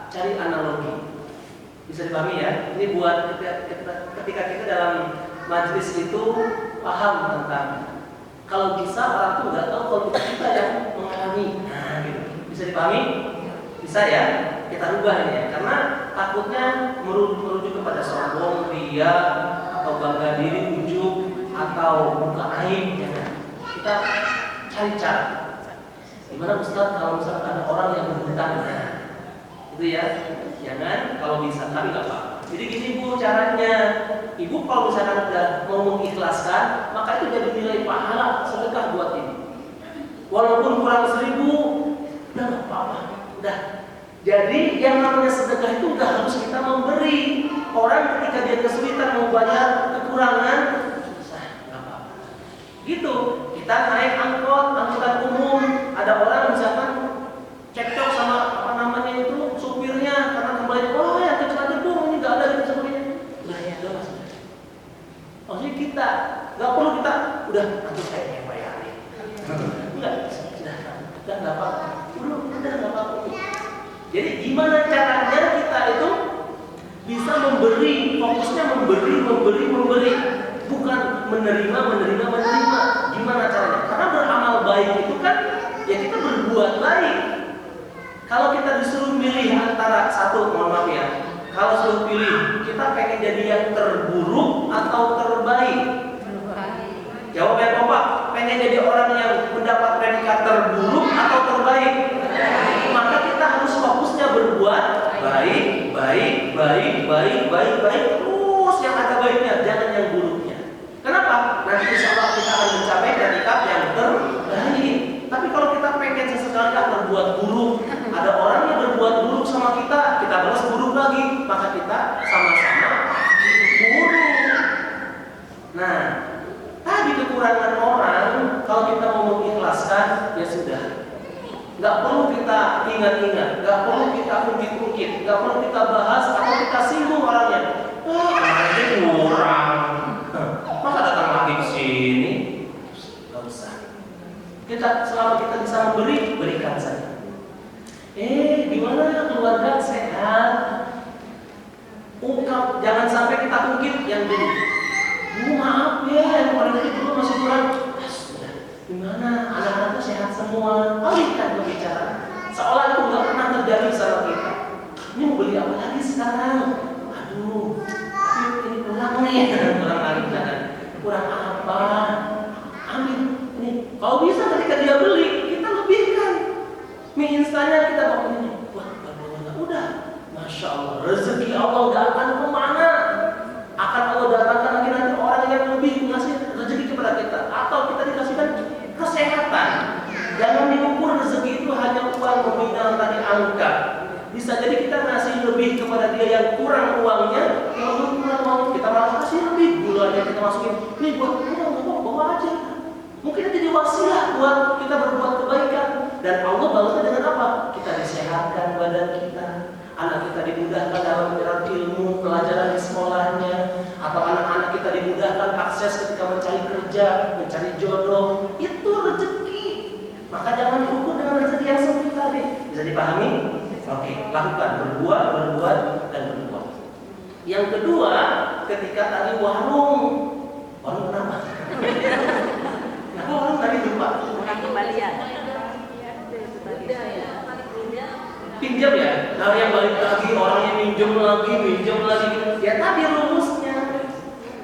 cari analogi. Bisa dipahami ya? Ini buat ketika kita dalam majelis itu paham tentang, kalau bisa orang tuh nggak tahu kalau kita yang mengalami. Nah, gitu. Bisa dipahami? Bisa ya? Kita rubah ini ya, karena takutnya merujuk kepada sombong, ria, atau bangga diri, ujub, atau buka aib. Jangan. Kita cari cara. Gimana Ustaz kalau misalnya ada orang yang berhutang? Itu ya, jangan kalau bisa, tapi nggak apa. Jadi gini Bu caranya. Ibu kalau misalkan udah mau mengikhlaskan, maka itu jadi nilai pahala sedekah buat ibu. Walaupun kurang 1.000, udah nggak apa-apa. Udah. Jadi yang namanya sedekah itu udah harus kita memberi. Orang ketika dia kesulitan mau bayar kekurangan, susah, nggak apa-apa. Gitu. Kita naik angkutan umum, ada orang misalkan cekcok sama apa namanya itu supirnya karena kembali, wah ya kecepatan itu ini nggak ada gitu sebagainya. Udah ya, udah mas. Maksudnya kita nggak perlu kita udah nanti saya yang bayarin. Enggak, sudah nggak apa-apa. Udah nggak apa-apa. Jadi gimana caranya kita itu bisa memberi, fokusnya memberi, bukan menerima. Gimana caranya? Karena beramal baik itu kan ya kita berbuat baik. Kalau kita disuruh milih antara satu, mohon maaf ya, kalau suruh pilih, kita pengen jadi yang terburuk atau terbaik? Jawab yang kompak. Pengen jadi orang yang mendapat predikat terburuk atau terbaik? Maka kita harus fokusnya berbuat baik, terus yang ada baiknya, jangan yang buruknya. Kenapa? Nanti insya Allah kita akan mencapai predikat yang terbaik. Tapi kalau kita pengen sesekali berbuat buruk, ada orang yang berbuat buruk sama kita balas buruk lagi, maka kita sama-sama buruk. Nah, tadi kekurangan orang, kalau kita mau mengikhlaskan, ya sudah. Nggak perlu kita ingat-ingat, nggak perlu kita ungkit-ungkit, nggak perlu kita bahas atau kita singgung orangnya. Kemarin kurang, masa datang lagi ke sini? Nggak usah. Kita selama kita bisa memberi, berikan saja. Gimana keluarga sehat? Ungkap, jangan sampai kita ungkit yang dulu. Maaf ya, yang kemarin itu dulu masih kurang. Gimana? Anak-anaknya sehat semua. Alihkan pembicaraan. Seolah itu nggak pernah terjadi sama kita. Ini mau beli apa lagi sekarang? Aduh, ini kurang nih, kurang lagi kan? Kurang apa? Ambil. Nih, kalau bisa ketika dia beli, kita lebihkan. Mie instannya kita bawa ini. Wah, udah. Masya Allah, rezeki Allah nggak akan kemana. Akan Allah datangkan lagi nanti orang yang lebih ngasih rezeki kepada kita, atau kita dikasihkan kesehatan. Jangan diukur rezeki itu hanya uang nominal tadi angka. Bisa jadi kita ngasih lebih kepada dia yang kurang uangnya. Kalau kurang uangnya kita malah kasih lebih, gulanya kita masukin. Ini buat bawa aja. Mungkin jadi wasilah buat kita berbuat kebaikan. Dan Allah balasnya dengan apa? Kita disehatkan badan kita. Anak kita dimudahkan dalam menyerap ilmu, pelajaran di sekolahnya, atau anak-anak kita dimudahkan akses ketika mencari kerja, mencari jodoh. Itu rezeki. Maka jangan diukur dengan rezeki yang sempit tadi. Bisa dipahami? Oke, lakukan berbuat, dan berbuat. Yang kedua, ketika tadi warung kenapa? Kenapa warung tadi lupa? Bukan kembalian. Pinjam ya, nah yang balik lagi orangnya minjem lagi. Ya tadi rumusnya.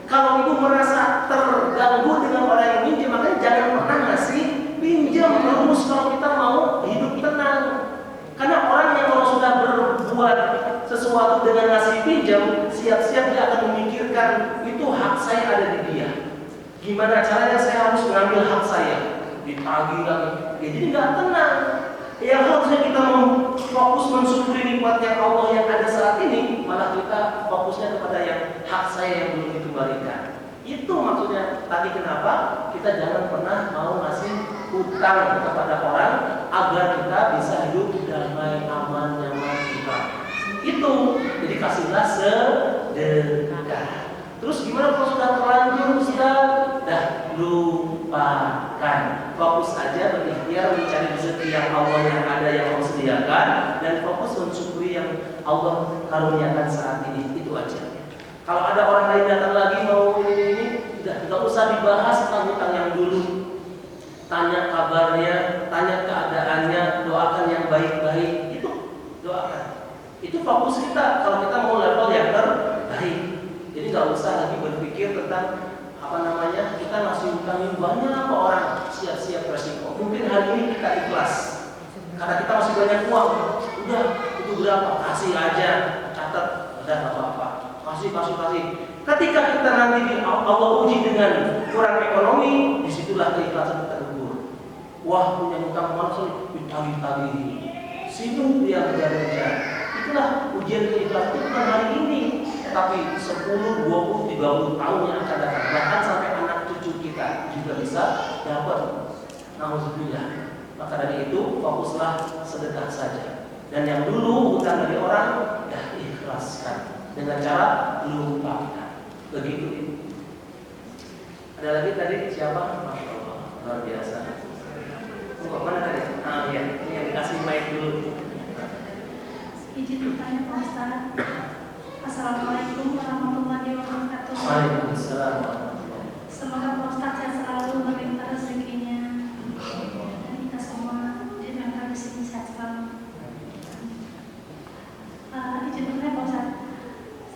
Kalau ibu merasa terganggu dengan orang yang minjem, makanya jangan pernah ngasih pinjam. Rumus kalau kita mau hidup tenang. Karena orang yang kalau sudah berbuat sesuatu dengan ngasih pinjam, siap-siap dia akan memikirkan itu hak saya ada di dia. Gimana caranya saya harus mengambil hak saya? Ditagih lagi. Ya, jadi nggak tenang. Yang harusnya kita fokus mensyukuri nikmatnya Allah yang ada saat ini, malah kita fokusnya kepada yang hak saya yang belum dikembalikan. Itu maksudnya tadi kenapa kita jangan pernah mau ngasih hutang kepada orang agar kita bisa hidup damai, aman, nyaman, ikhlas. Itu, jadi kasihlah sedekah. Terus gimana kalau sudah terlanjur Ustaz? Dah lupakan. Fokus aja berikhtiar mencari rezeki yang Allah yang ada yang Allah sediakan, dan fokus mensyukuri yang Allah karuniakan saat ini. Itu aja. Kalau ada orang lain datang lagi mau ini, nggak usah dibahas tentang hutang yang dulu. Tanya kabarnya, tanya keadaannya, doakan yang baik-baik. Itu doakan. Itu fokus kita kalau kita mau level yang terbaik. Jadi nggak usah lagi berpikir tentang kita ngasih hutang banyak ke orang, siap-siap resiko. Mungkin hari ini kita ikhlas karena kita masih banyak uang. Udah, itu berapa? Kasih aja, catat, udah nggak apa-apa. Kasih. Ketika kita nanti Allah uji dengan kurang ekonomi, disitulah keikhlasan kita gugur. Wah, punya hutang langsung ditagih-tagih. Sibuk dia kerja. Itulah ujian keikhlasan itu bukan hari ini, tapi 10, 20, 30 tahun yang akan datang. Bahkan sampai anak cucu kita juga bisa dapat. Alhamdulillah. Maka dari itu fokuslah sedekah saja. Dan yang dulu hutang dari orang, ya ikhlaskan dengan cara lupakan. Begitu. Ada lagi tadi siapa? Masya Allah, luar biasa. Mana tadi? Iya, ini yang dikasih mic dulu. Izin bertanya Pak Ustaz. Assalamualaikum warahmatullahi wabarakatuh. Waalaikumsalam. Semoga Pak Ustaz sehat selalu, berlimpah rezekinya, dan kita semua dijaga rezeki sehat selalu. Izin bertanya Pak Ustaz.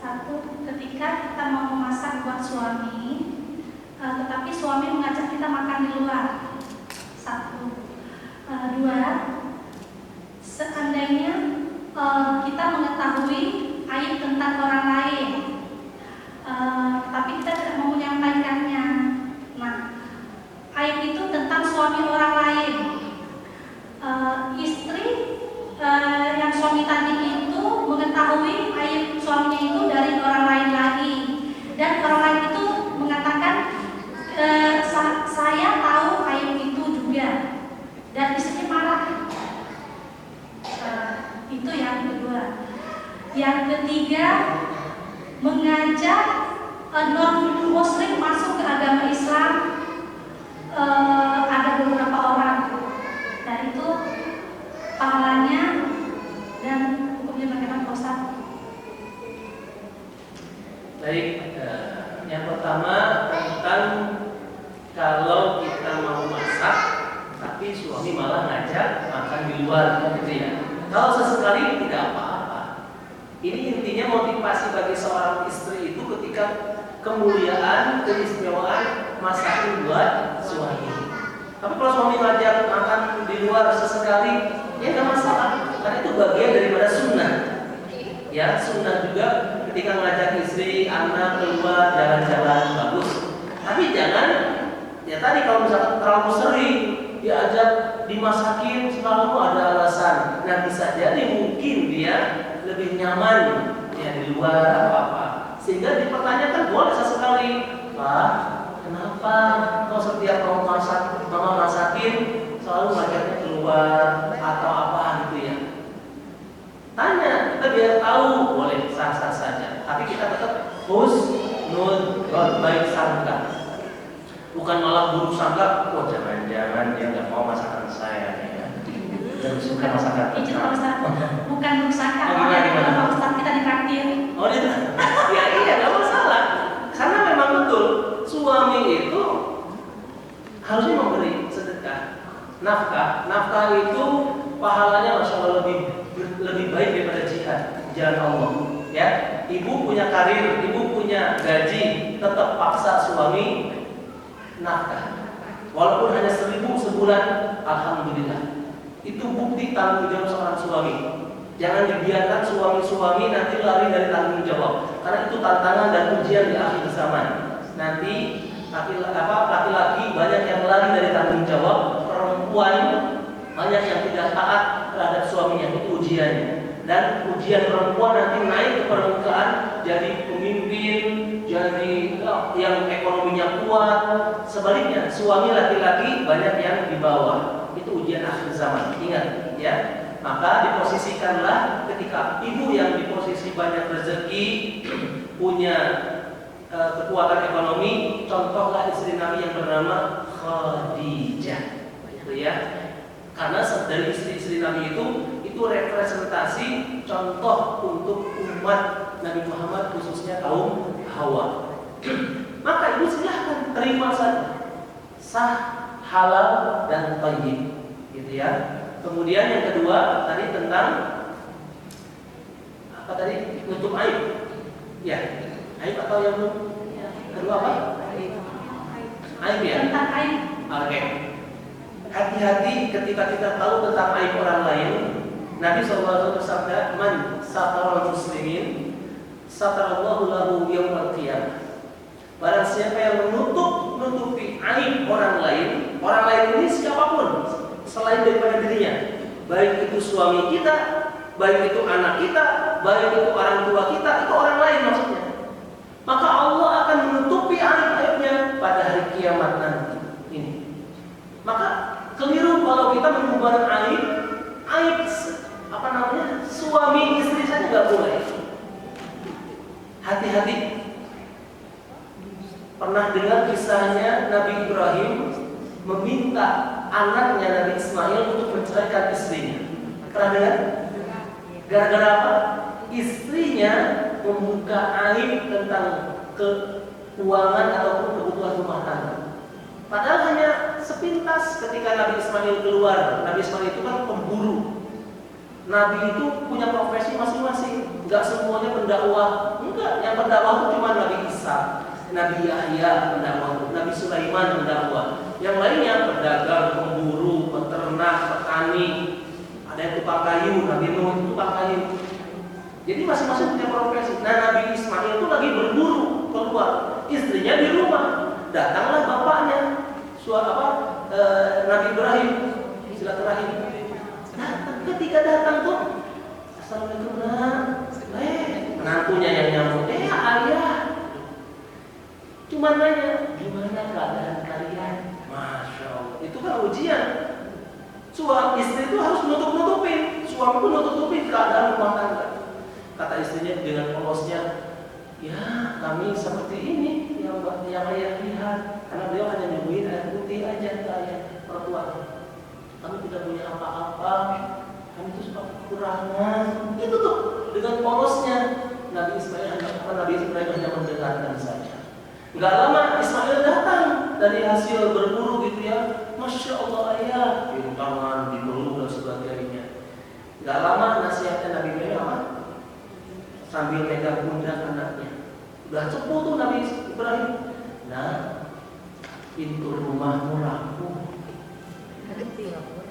Satu, ketika kita mau memasak buat suami, tetapi suami mengajak kita makan di luar. Satu. Dua, seandainya kita mengetahui aib tentang orang lain, tapi kita tidak mau menyampaikannya. Nah, aib itu tentang suami orang lain. Istri yang suami tadi itu mengetahui aib suaminya itu dari orang lain lagi, dan orang lain itu mengatakan saya tahu aib itu juga, dan istrinya marah. Itu yang kedua. Yang ketiga, mengajak non-muslim masuk ke agama Islam. Ada beberapa orang, dan itu pahalanya dan hukumnya bagaimana Pak Ustaz? Baik, yang pertama tentang kalau kita mau masak, tapi suami malah ngajak makan di luar, gitu ya. Kalau sesekali tidak apa-apa. Ini intinya motivasi bagi seorang istri itu ketika kemuliaan, keistimewaan masakin buat suami. Tapi kalau suami ngajak makan di luar sesekali, ya nggak masalah, karena itu bagian daripada sunnah. Ya, sunnah juga ketika ngajak istri, anak keluar jalan-jalan bagus. Tapi jangan, ya tadi kalau misalkan terlalu sering diajak dimasakin selalu ada alasan. Nah, bisa jadi mungkin dia lebih nyaman ya di luar apa-apa. Sehingga dipertanyakan boleh sesekali, Pak, kenapa kau setiap mama masakin selalu ngajaknya keluar atau apa gitu ya? Tanya, kita biar tahu, boleh sah-sah saja. Tapi kita tetap husnul baik sangka. Bukan malah buruk sangka, oh jangan-jangan dia nggak mau masakan saya ya. Dan suka masakan. Izin Pak Ustaz, bukan buruk sangka. Gimana? Pak Ustaz kita ditraktir. Oh itu, ya iya nggak masalah. Karena memang betul suami itu harusnya memberi sedekah, nafkah. Nafkah itu pahalanya masya Allah lebih baik daripada jihad di jalan Allah. Ya, ibu punya karir, ibu punya gaji, tetap paksa suami nafkah. Walaupun hanya 1.000 sebulan, alhamdulillah. Itu bukti tanggung jawab seorang suami. Jangan dibiarkan suami-suami nanti lari dari tanggung jawab, karena itu tantangan dan ujian di akhir zaman. Nanti laki-laki banyak yang lari dari tanggung jawab, perempuan banyak yang tidak taat terhadap suaminya. Itu ujiannya. Dan ujian perempuan nanti naik ke permukaan, jadi pemimpin, jadi yang ekonominya kuat, sebaliknya, suami laki-laki banyak yang di bawah. Itu ujian akhir zaman. Ingat ya. Maka diposisikanlah ketika ibu yang di posisi banyak rezeki, punya kekuatan ekonomi, contohlah istri Nabi yang bernama Khadijah. Gitu ya. Karena dari istri-istri Nabi itu representasi contoh untuk umat Nabi Muhammad, khususnya kaum Hawa. Maka ibu silahkan terima saja, sah, halal dan thayyib, gitu ya. Kemudian yang kedua tadi tentang apa tadi? Nutup aib. Ya, aib atau yang belum? Kedua apa? Aib ya. Tentang aib. Oke. Hati-hati ketika kita tahu tentang aib orang lain. Nabi SAW bersabda, "Man satara muslimin, satarallahu lahu yaumil qiyamah." Barang siapa yang menutupi aib orang lain ini siapapun selain daripada dirinya, baik itu suami kita, baik itu anak kita, baik itu orang tua kita, itu orang lain maksudnya. Maka Allah akan menutupi aib-aibnya pada hari kiamat nanti. Ini. Maka keliru kalau kita mengubar aib apa namanya, suami istri saja nggak boleh. Hati-hati. Pernah dengar kisahnya Nabi Ibrahim meminta anaknya Nabi Ismail untuk menceraikan istrinya. Pernah dengar? Gara-gara apa? Istrinya membuka aib tentang keuangan ataupun kebutuhan rumah tangga. Padahal hanya sepintas ketika Nabi Ismail keluar. Nabi Ismail itu kan pemburu. Nabi itu punya profesi masing-masing. Enggak semuanya pendakwah. Enggak, yang pendakwah itu cuma Nabi Isa, Nabi Yahya pendakwah, Nabi Sulaiman pendakwah. Yang lainnya pedagang, pemburu, peternak, petani, ada yang tukang kayu, Nabi Nuh itu tukang kayu. Jadi masing-masing punya profesi. Nah, Nabi Ismail itu lagi berburu keluar, istrinya di rumah. Datanglah bapaknya, Nabi Ibrahim, silaturahim. Ketika datang tuh, assalamualaikum nak, menantunya yang nyambut, ayah. Cuma nanya, gimana keadaan kalian? Masya Allah, itu kan ujian. Suami istri itu harus nutup-nutupin, suami pun nutup-nutupin keadaan rumah tangga. Kata istrinya dengan polosnya, ya kami seperti ini yang ayah lihat, karena beliau hanya nyuguhin air putih aja ke ayah perempuan. Kami tidak punya apa-apa, kami itu suka kekurangan. Itu tuh dengan polosnya Nabi Ismail hanya mendengarkan saja. Enggak lama Ismail datang dari hasil berburu gitu ya. Masya Allah ayah, cium tangan, dipeluk dan sebagainya. Enggak lama nasihatnya Nabi Ibrahim apa? Sambil megang pundak anaknya. Udah cepu tuh Nabi Ibrahim. Nah, pintu rumahmu rapuh.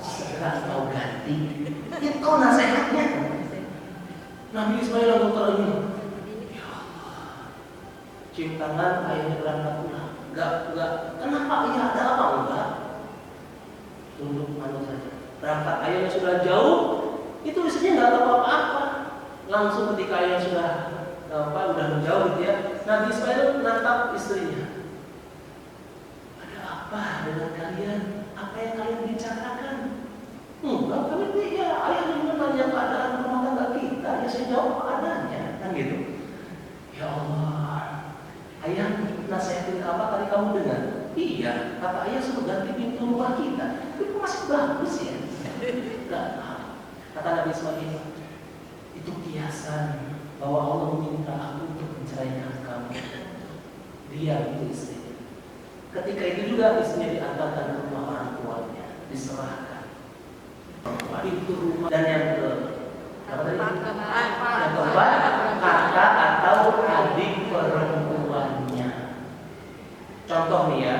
Segera kau ganti. Itu nasihatnya. Nabi Ismail langsung terenyuh. Ya Allah. Cium tangan, ayahnya berangkat pulang. Enggak. Kenapa? Iya ada apa? Enggak. Tunduk malu saja. Berangkat ayahnya sudah jauh. Itu istrinya enggak tahu apa-apa. Langsung ketika ayahnya sudah udah menjauh gitu ya. Nabi Ismail menatap istrinya. Ada apa dengan kalian? Apa yang kalian bicarakan? Enggak, kami ya ayah cuma nanya keadaan rumah tangga kita, ya saya jawab adanya, kan gitu. Ya Allah, ayah nasihatin apa tadi kamu dengar? Iya, kata ayah suruh ganti pintu rumah kita. Itu masih bagus ya. Enggak, kata Nabi Ismail, itu kiasan bahwa Allah meminta aku untuk menceraikan kamu. Dia itu istrinya. Ketika itu juga istrinya diantarkan ke rumah orang tuanya, diserahkan pintu rumah. Dan yang keempat, kakak atau adik perempuannya. Contoh nih ya,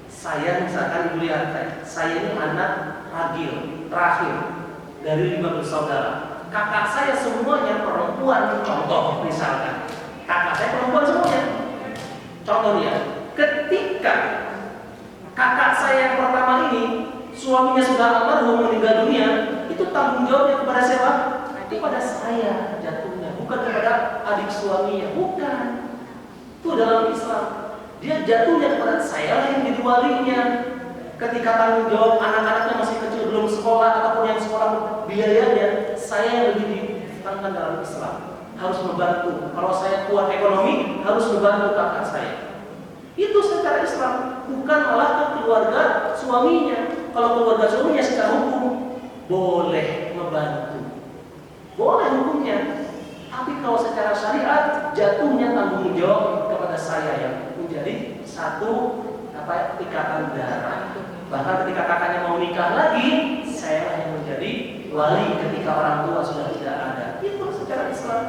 saya misalkan ibu lihat, saya ini anak ragil terakhir dari 5 bersaudara. Kakak saya semuanya perempuan. Contoh misalkan, kakak saya perempuan semuanya. Contoh nih ya, ketika kakak saya yang pertama ini suaminya sudah almarhum meninggal dunia, itu tanggung jawabnya kepada siapa? Kepada saya jatuhnya, bukan kepada adik suaminya, bukan. Itu dalam Islam Dia jatuhnya kepada saya yang jadi walinya. Ketika tanggung jawab anak-anaknya masih kecil belum sekolah ataupun yang sekolah biayanya, saya yang lebih ditekankan dalam Islam. Harus membantu. Kalau saya kuat ekonomi, harus membantu kakak saya. Itu secara Islam, bukan malah ke keluarga suaminya. Kalau keluarga suaminya secara hukum boleh membantu, boleh hukumnya. Tapi kalau secara syariat jatuhnya tanggung jawab kepada saya yang menjadi satu ikatan darah. Bahkan ketika kakaknya mau nikah lagi, saya yang menjadi wali ketika orang tua sudah tidak ada. Itu secara Islam.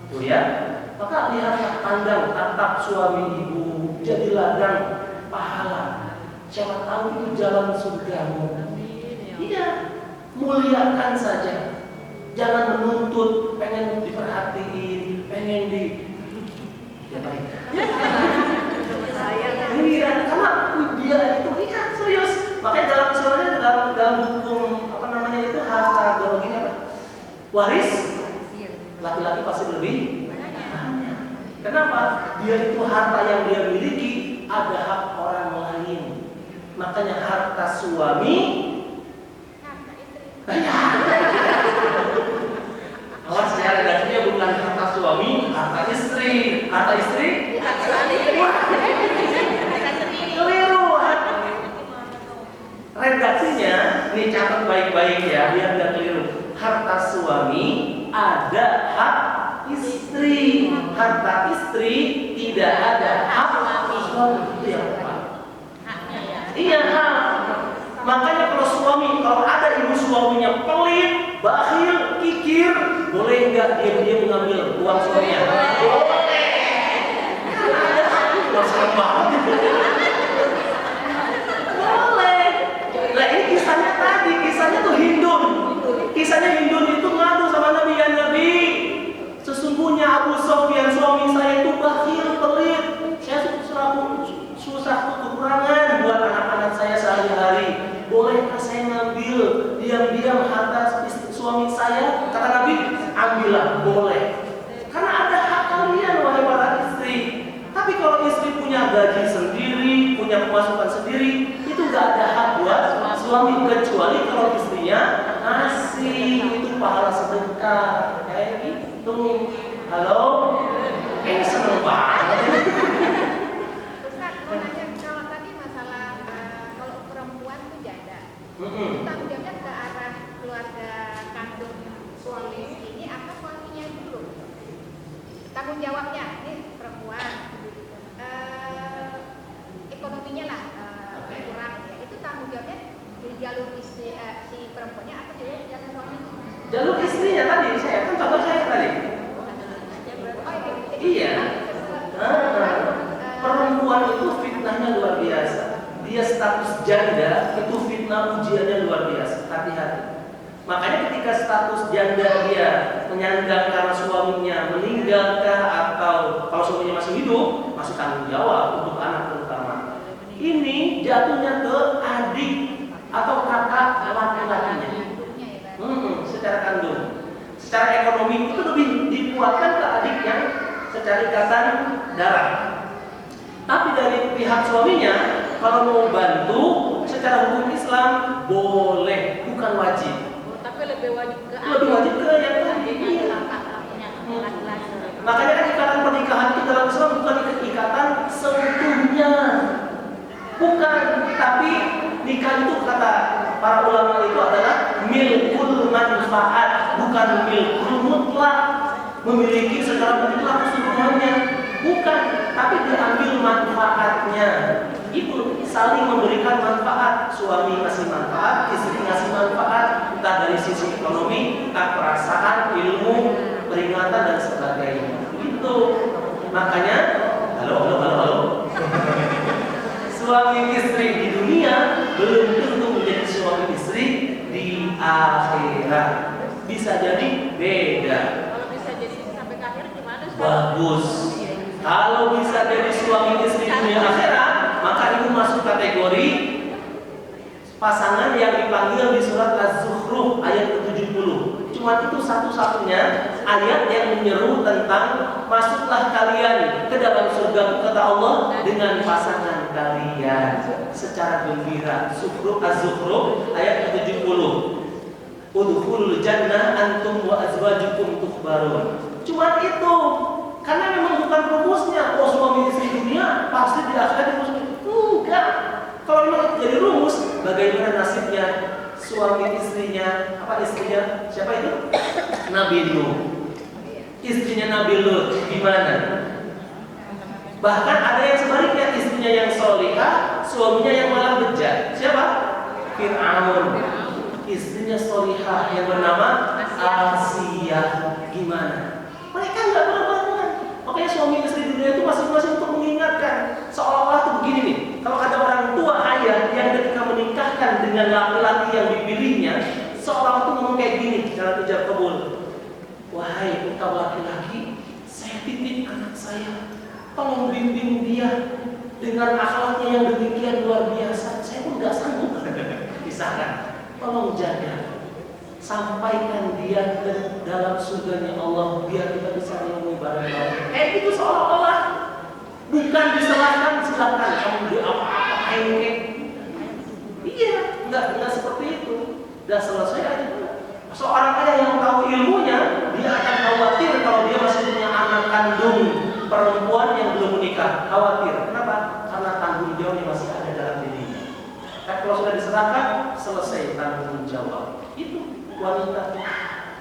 Tuh ya. Maka lihatlah, pandang tatap suami ibu, jadi ladang pahala. Siapa tahu itu jalan surgamu. Iya, muliakan saja. Jangan menuntut, pengen diperhatiin, pengen di ya baik. Iya, karena dia itu iya serius. Makanya dalam soalnya dalam hukum apa namanya itu harta biologi apa? Waris laki-laki pasti lebih banyak. Kenapa? Dia itu harta yang dia miliki ada hak orang lain. Makanya harta suami awas ya, redaksinya bukan harta suami, harta istri. Harta istri? Keliru. Redaksinya, ini catat baik-baik ya, biar nggak keliru. Harta suami ada hak istri. Harta istri tidak ada hak suami. Itu yang tepat. Iya, hak. Makanya kalau ada ibu suaminya pelit, bakhil, kikir, boleh nggak dia mengambil uang suaminya? Boleh. Serem banget. Boleh. Nah ini kisahnya tuh Hindun. Kisahnya Hindun itu ngadu sama Nabi, ya Nabi. Sesungguhnya Abu Sofyan suami saya itu bakhil, pelit. Saya susah kekurangan buat anak-anak saya sehari-hari. Bolehkah saya ngambil diam-diam harta suami saya? Kata Nabi, ambillah, boleh. Karena ada hak kalian wahai para istri. Tapi kalau istri punya gaji sendiri, punya pemasukan sendiri, itu gak ada hak buat suami kecuali kalau istrinya ngasih, itu pahala sedekah. Kayak gitu. Halo? Kayaknya seneng banget. Ustaz, mau nanya, kalau tadi masalah kalau perempuan itu janda, itu tanggung jawabnya ke arah keluarga kandung suami ini atau suaminya dulu? Tanggung jawabnya, ini perempuan, ekonominya lah kurang ya, itu tanggung jawabnya di jalur istri si perempuannya atau di jalur suaminya? Jalur istrinya tadi, saya kan contoh saya tadi. Iya. Perempuan itu fitnahnya luar biasa. Dia status janda itu fitnah ujiannya luar biasa. Hati-hati. Makanya ketika status janda dia menyandang karena suaminya meninggalkah atau kalau suaminya masih hidup, masih tanggung jawab untuk anak terutama. Ini jatuhnya ke adik atau kakak laki-lakinya. Secara kandung. Secara ekonomi itu lebih dikuatkan ke adik yang secara ikatan darah. Tapi dari pihak suaminya, kalau mau bantu secara hukum Islam boleh, bukan wajib. Tapi lebih wajib ke yang tadi. Makanya kan ikatan pernikahan itu dalam Islam bukan ikatan seutuhnya, bukan. Tapi nikah itu kata para ulama itu adalah milkul manfaat, bukan milkul mutlak. Memiliki secara mutlak keseluruhannya, bukan, tapi diambil manfaatnya. Itu saling memberikan manfaat, suami ngasih manfaat, istri ngasih manfaat, entah dari sisi ekonomi, entah perasaan, ilmu, peringatan dan sebagainya. Itu makanya, halo. Suami istri di dunia belum tentu menjadi suami istri di akhirat. Bisa jadi beda. Bagus. Kalau bisa jadi suami istri dunia akhirat, maka ibu masuk kategori pasangan yang dipanggil di surat Az-Zukhruf ayat ke-70. Cuma itu satu-satunya ayat yang menyeru tentang masuklah kalian ke dalam surga kata Allah dengan pasangan kalian secara gembira. Az-Zukhruf ayat 70. Udkhulul jannah antum wa azwajukum tukhbarun. Cuma itu. Karena memang bukan rumusnya. Oh, suami istri dunia pasti di akhirat rumus. Enggak. Kalau memang itu jadi rumus, bagaimana nasibnya suami istrinya? Apa istrinya? Siapa itu? Nabi Nuh. Istrinya Nabi Lut gimana? Bahkan ada yang sebaliknya, istrinya yang solihah, suaminya yang malah bejat. Siapa? Fir'aun. Istrinya solihah yang bernama Asiyah. Gimana? Mereka nggak berbuat. Makanya suami istri dunia itu masing-masing untuk mengingatkan. Seolah-olah itu begini nih, kalau ada orang tua ayah yang ketika menikahkan dengan laki-laki yang dipilihnya, seolah-olah itu ngomong kayak gini dalam ijab kabul. Wahai engkau laki-laki, saya titip anak saya, tolong bimbing dia dengan akhlaknya yang demikian luar biasa. Saya pun nggak sanggup. Misalkan, tolong jaga. Sampaikan dia ke dalam surganya Allah biar kita bisa menemui bareng-bareng. Itu seolah-olah bukan diserahkan, silakan kamu di apa-apain kek. Iya, enggak seperti itu. Udah selesai aja. Seorang ayah yang tahu ilmunya, dia akan khawatir kalau dia masih punya anak kandung perempuan yang belum menikah. Khawatir. Kenapa? Karena tanggung jawabnya masih ada dalam dirinya. Kalau sudah diserahkan, selesai tanggung jawab. Itu wanita.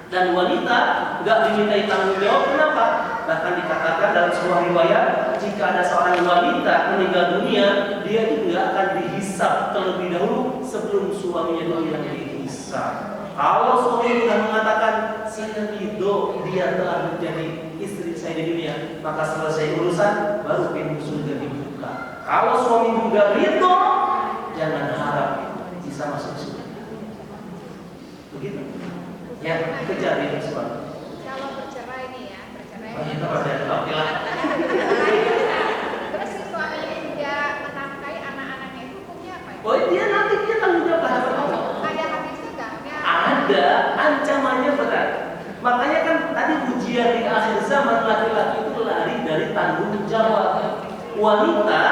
Dan wanita nggak dimintai tanggung jawab. Kenapa? Bahkan dikatakan dalam sebuah riwayat, jika ada seorang wanita meninggal dunia, dia itu nggak akan dihisab terlebih dahulu sebelum suaminya itu yang dihisab. Kalau suami sudah mengatakan saya ridho dia telah menjadi istri saya di dunia, maka selesai urusan, baru pintu surga dibuka. Kalau suami juga ridho, jangan harap bisa masuk surga. Begitu. Ya, kejar ini semua. Kalau bercerai nih ya, bercerai. Oh, itu pada oke lah. Terus si suaminya tidak menafkahi anak-anaknya itu hukumnya apa ya? Oh, dia nanti dia tanggung jawab terhadap Allah. Ada hadisnya nggak? Ada, ancamannya berat. Makanya kan tadi ujian di akhir zaman laki-laki itu lari dari tanggung jawab. Wanita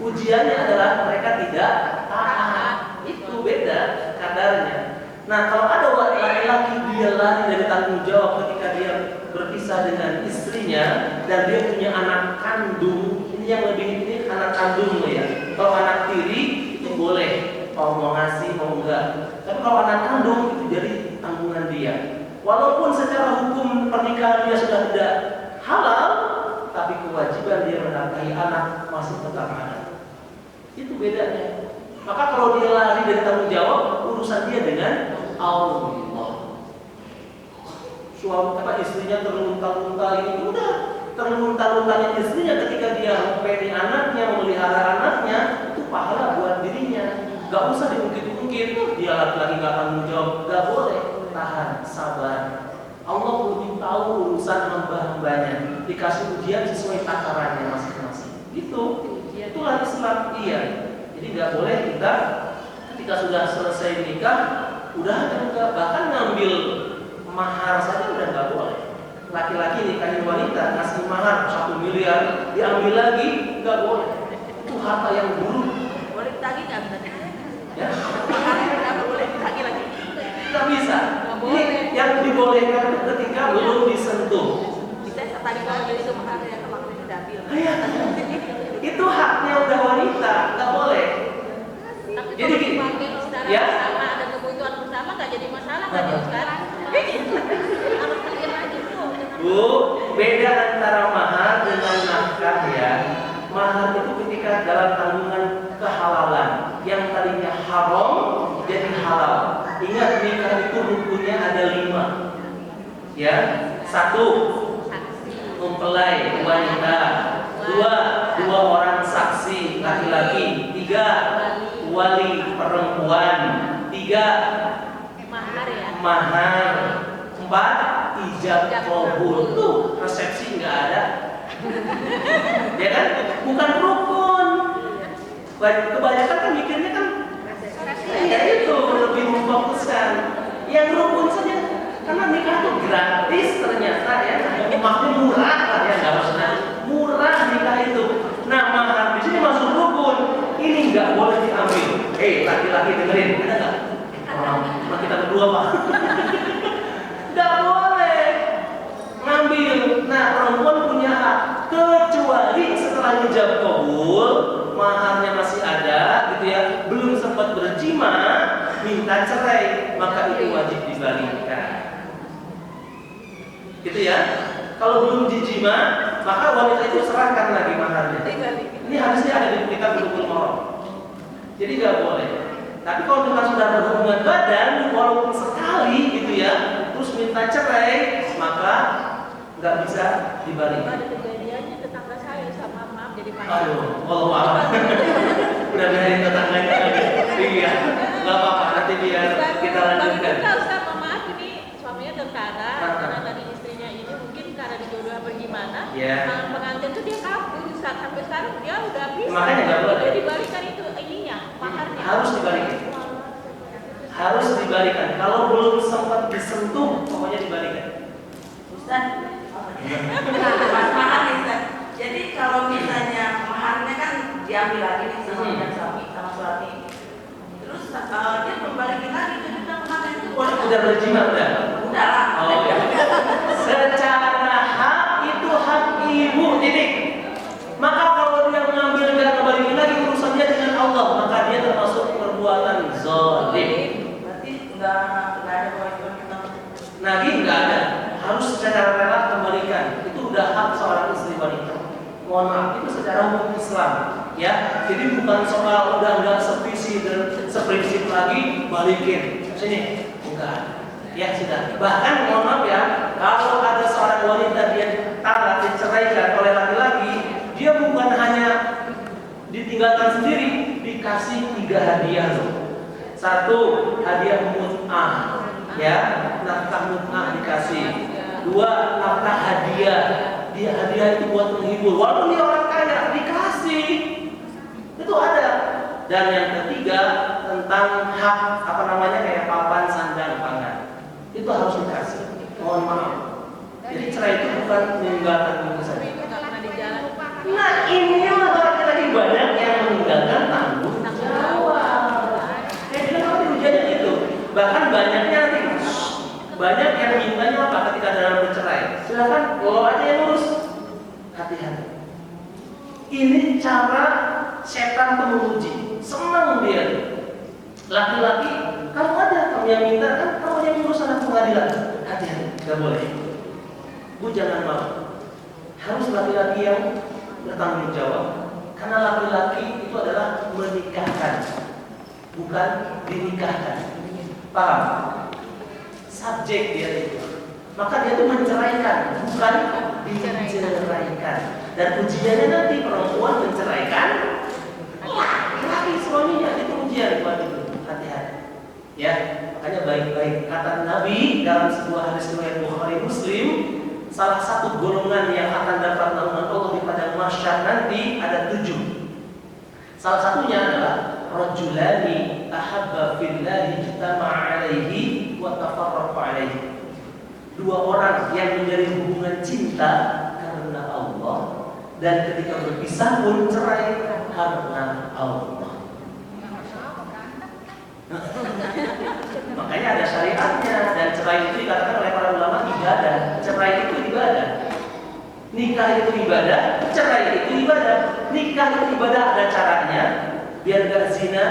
ujiannya adalah mereka tidak taat. Itu beda kadarnya. Nah, kalau ada laki-laki dia lari dari tanggung jawab ketika dia berpisah dengan istrinya dan dia punya anak kandung, ini yang lebih ini anak kandung ya. Kalau anak tiri itu boleh, mau ngasih mau enggak. Tapi kalau anak kandung itu jadi tanggungan dia. Walaupun secara hukum pernikahan dia sudah tidak halal, tapi kewajiban dia menafkahi anak masih tetap ada. Itu bedanya. Maka kalau dia lari dari tanggung jawab, urusan dia dengan Allah. Suami istrinya terlunta-lunta ini udah terlunta-luntanya istrinya ketika dia mempelai anaknya, memelihara anaknya, itu pahala buat dirinya. Gak usah diungkit-ungkit, dia laki-laki gak tanggung jawab, gak boleh. Tahan, sabar. Allah lebih tahu urusan hamba-hambanya. Dikasih ujian sesuai takarannya masing-masing. Itulah Islam. Iya. Jadi nggak boleh kita ketika sudah selesai nikah, udah enggak, bahkan ngambil mahar saja udah nggak boleh. Laki-laki nikahin wanita ngasih mahar 1 miliar, diambil lagi nggak boleh. Itu harta yang buruk. Boleh ditagih nggak? Ya? Nggak boleh ditagih lagi. Nggak bisa. Ini yang dibolehkan ketika belum disentuh. Kita tadi kalau itu maharnya yang kemarin itu diambil. Itu haknya udah wanita, nggak boleh. Tapi Jadi kalau gini, dipakai secara ya? bersama ada kebutuhan bersama nggak jadi masalah nggak jadi sekarang. Harus mikir lagi tuh. Bu, beda antara mahar dengan nafkah ya. Mahar itu ketika dalam tanggungan kehalalan, yang tadinya haram jadi halal. Ingat nikah itu rukunnya ada 5. Ya, 1 mempelai wanita, 2 orang saksi laki-laki, 3 wali perempuan, 3 Mahar ya. mahar, 4 ijab kabul. Tuh resepsi nggak ada, ya kan? Bukan rukun. Kebanyakan kan mikirnya kan, ya itu lebih memfokuskan. Yang rukun saja Karena nikah itu gratis ternyata ya, maksudnya murah lah ya, nggak maksudnya murah nikah itu. Nah mahar di sini masuk rukun, ini nggak boleh diambil. Laki-laki dengerin, ada nggak? Cuma kita berdua pak, nggak boleh ngambil. Nah perempuan punya hak, kecuali setelah hijab kabul, maharnya masih ada, gitu ya, belum sempat berjima, minta cerai, maka itu wajib dibalikan. Gitu ya. Kalau belum dijima, maka wanita itu serahkan lagi maharnya. Ini harusnya ada di kitab Bulughul Maram. Jadi nggak boleh. Tapi kalau kita sudah berhubungan badan, walaupun sekali gitu ya, terus minta cerai, maka nggak bisa dibalik. Ada kejadiannya tetangga saya sama maaf jadi panjang. Aduh, kalau maaf, udah biarin tetangganya lagi. Iya, nggak apa-apa. Nanti biar kita lanjutkan. Tapi Ustaz, maaf ini suaminya tentara, karena tadi istrinya ini mungkin karena dijodoh apa gimana, pengantin tuh dia kabur Ustaz, sampai sekarang dia udah bisa. Makanya nggak boleh. Dia dibalikan itu ininya, maharnya. Harus dibalikan. Harus dibalikan. Kalau belum sempat disentuh, pokoknya dibalikan. Ustaz, mahar nih Ustaz. Jadi kalau misalnya maharnya kan diambil lagi nih sama suami. Terus dia membalikin lagi ke kita maharnya itu boleh? Udah berjima udah? Udah lah. Oh, ya. Secara hak itu hak ibu, titik. Maka kalau dia mengambil dan kembaliin lagi urusannya dengan Allah, maka dia termasuk perbuatan zalim. Berarti nggak ada kewajiban kita. Nagih nggak ada, harus secara rela kembalikan. Itu udah hak seorang istri wanita. Mohon maaf, itu secara hukum Islam, ya. Jadi bukan soal udah nggak sevisi dan seprinsip lagi balikin sini, bukan. Ya sudah. Bahkan mohon maaf ya, kalau ada seorang wanita dia talak diceraikan oleh laki-laki, dia bukan hanya ditinggalkan sendiri, dikasih 3 hadiah loh. 1, hadiah mut'ah. Ya, nafkah mut'ah dikasih. 2, nafkah hadiah. Dia hadiah itu buat menghibur. Walaupun dia orang kaya, dikasih. Itu ada. Dan yang ketiga tentang hak kayak papan, sandang, pangan. Itu harus dikasih. Mohon maaf. Jadi cerai itu bukan meninggalkan begitu saja. Nah inilah laki-laki banyak yang meninggalkan tanggung jawab. Saya bilang apa tujuannya itu. Bahkan banyaknya nanti banyak yang mintanya apa ketika dalam bercerai. Silakan bawa aja yang ngurus. Hati-hati. Ini cara setan itu menguji. Senang dia. Laki-laki, kamu ada, kamu yang minta kan, kamu yang ngurus anak pengadilan. Hati-hati, nggak boleh. Bu jangan mau. Harus laki-laki yang bertanggung jawab. Karena laki-laki itu adalah menikahkan, bukan dinikahkan. Paham? Subjek dia itu. Maka dia itu menceraikan, bukan diceraikan. Dan ujiannya nanti perempuan menceraikan laki suaminya, itu ujian buat itu. Hati-hati. Ya, makanya baik-baik kata Nabi dalam sebuah hadis riwayat Bukhari Muslim, salah satu golongan yang akan dapat naungan Allah di padang mahsyar nanti ada 7. Salah satunya adalah rajulani ahabba fillahi ijtama'a alaihi wa tafarraqa alaihi. 2 orang yang menjalin hubungan cinta karena Allah dan ketika berpisah pun cerai karena Allah. Makanya ada syariatnya, dan cerai itu dikatakan oleh para ulama ibadah. Cerai itu ibadah. Nikah itu ibadah, cerai itu ibadah. Nikah itu ibadah ada caranya, biar gak zina.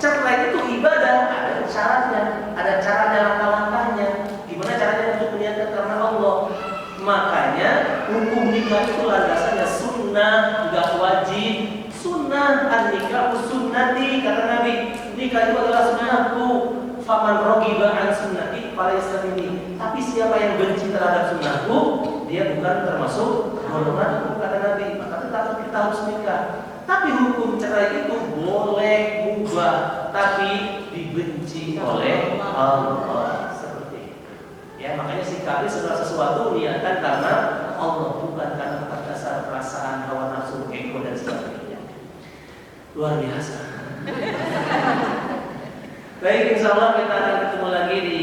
Cerai itu ibadah, ada syaratnya, ada caranya, langkah-langkahnya. Gimana caranya untuk meniatkan karena Allah. Makanya hukum nikah itu landasannya sunnah, gak wajib. Sunnah an-nikah sunnati, kata Nabi. Nikah itu adalah sunnahku. Faman rogiba an sunnati falaysa minni. Tapi siapa yang benci terhadap sunnahku, dia bukan termasuk golonganku, kata Nabi. Maka tetap kita harus nikah. Tapi hukum cerai itu boleh mubah, tapi dibenci oleh Allah. Seperti itu. Ya, makanya sikapi segala sesuatu niatkan karena Allah, bukan karena atas dasar perasaan, hawa nafsu, ego dan sebagainya. Luar biasa. Baik, insya Allah kita akan ketemu lagi di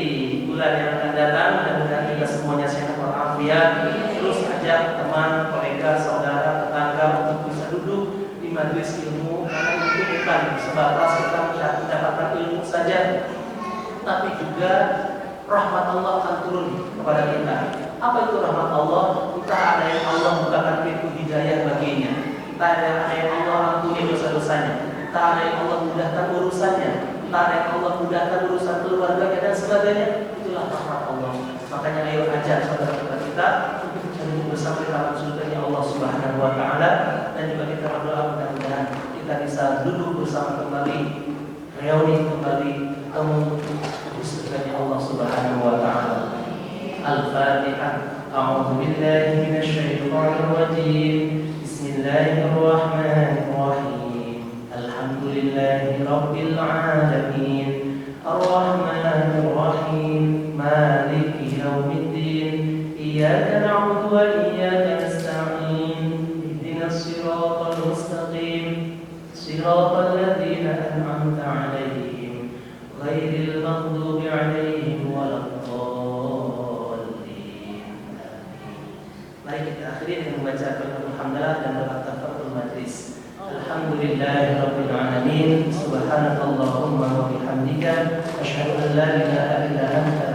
bulan bulan yang akan datang, mudah-mudahan kita semuanya sehat walafiat. Terus ajak teman, kolega, saudara, tetangga untuk bisa duduk di majelis ilmu, karena itu bukan sebatas kita mendapatkan ilmu saja, tapi juga rahmat Allah akan turun kepada kita. Apa itu rahmat Allah? Entah ada yang Allah bukakan pintu hidayah baginya, entah ada yang Allah ampuni dosa-dosanya, entah ada yang Allah mudahkan urusannya, entah ada yang Allah mudahkan urusan keluarganya dan sebagainya. Itulah rahmat Allah. Makanya ayo ajak saudara-saudara kita untuk duduk bersama di taman surganya Allah Subhanahu wa taala, dan juga kita berdoa mudah-mudahan kita bisa duduk bersama kembali, reuni kembali, ketemu di surganya Allah Subhanahu wa taala. Al-Fatihah. A'udzu billahi minasy syaithanir rajim. Bismillahirrahmanirrahim. Alhamdulillahi rabbil alamin. Ar-Rahmanir Rahim. Maliki yaumiddin. Iyyaka na'budu wa iyyaka nasta'in. Ihdinas siratal mustaqim. Siratal ladzina an'amta 'alaihim ghairil maghdubi 'alaihim waladdallin. Mari kita akhiri dengan membaca kalimat hamdalah dan doa tafatul majlis. Alhamdulillahirabbil alamin. Subhanakallahumma wa bihamdika asyhadu an la ilaha illa anta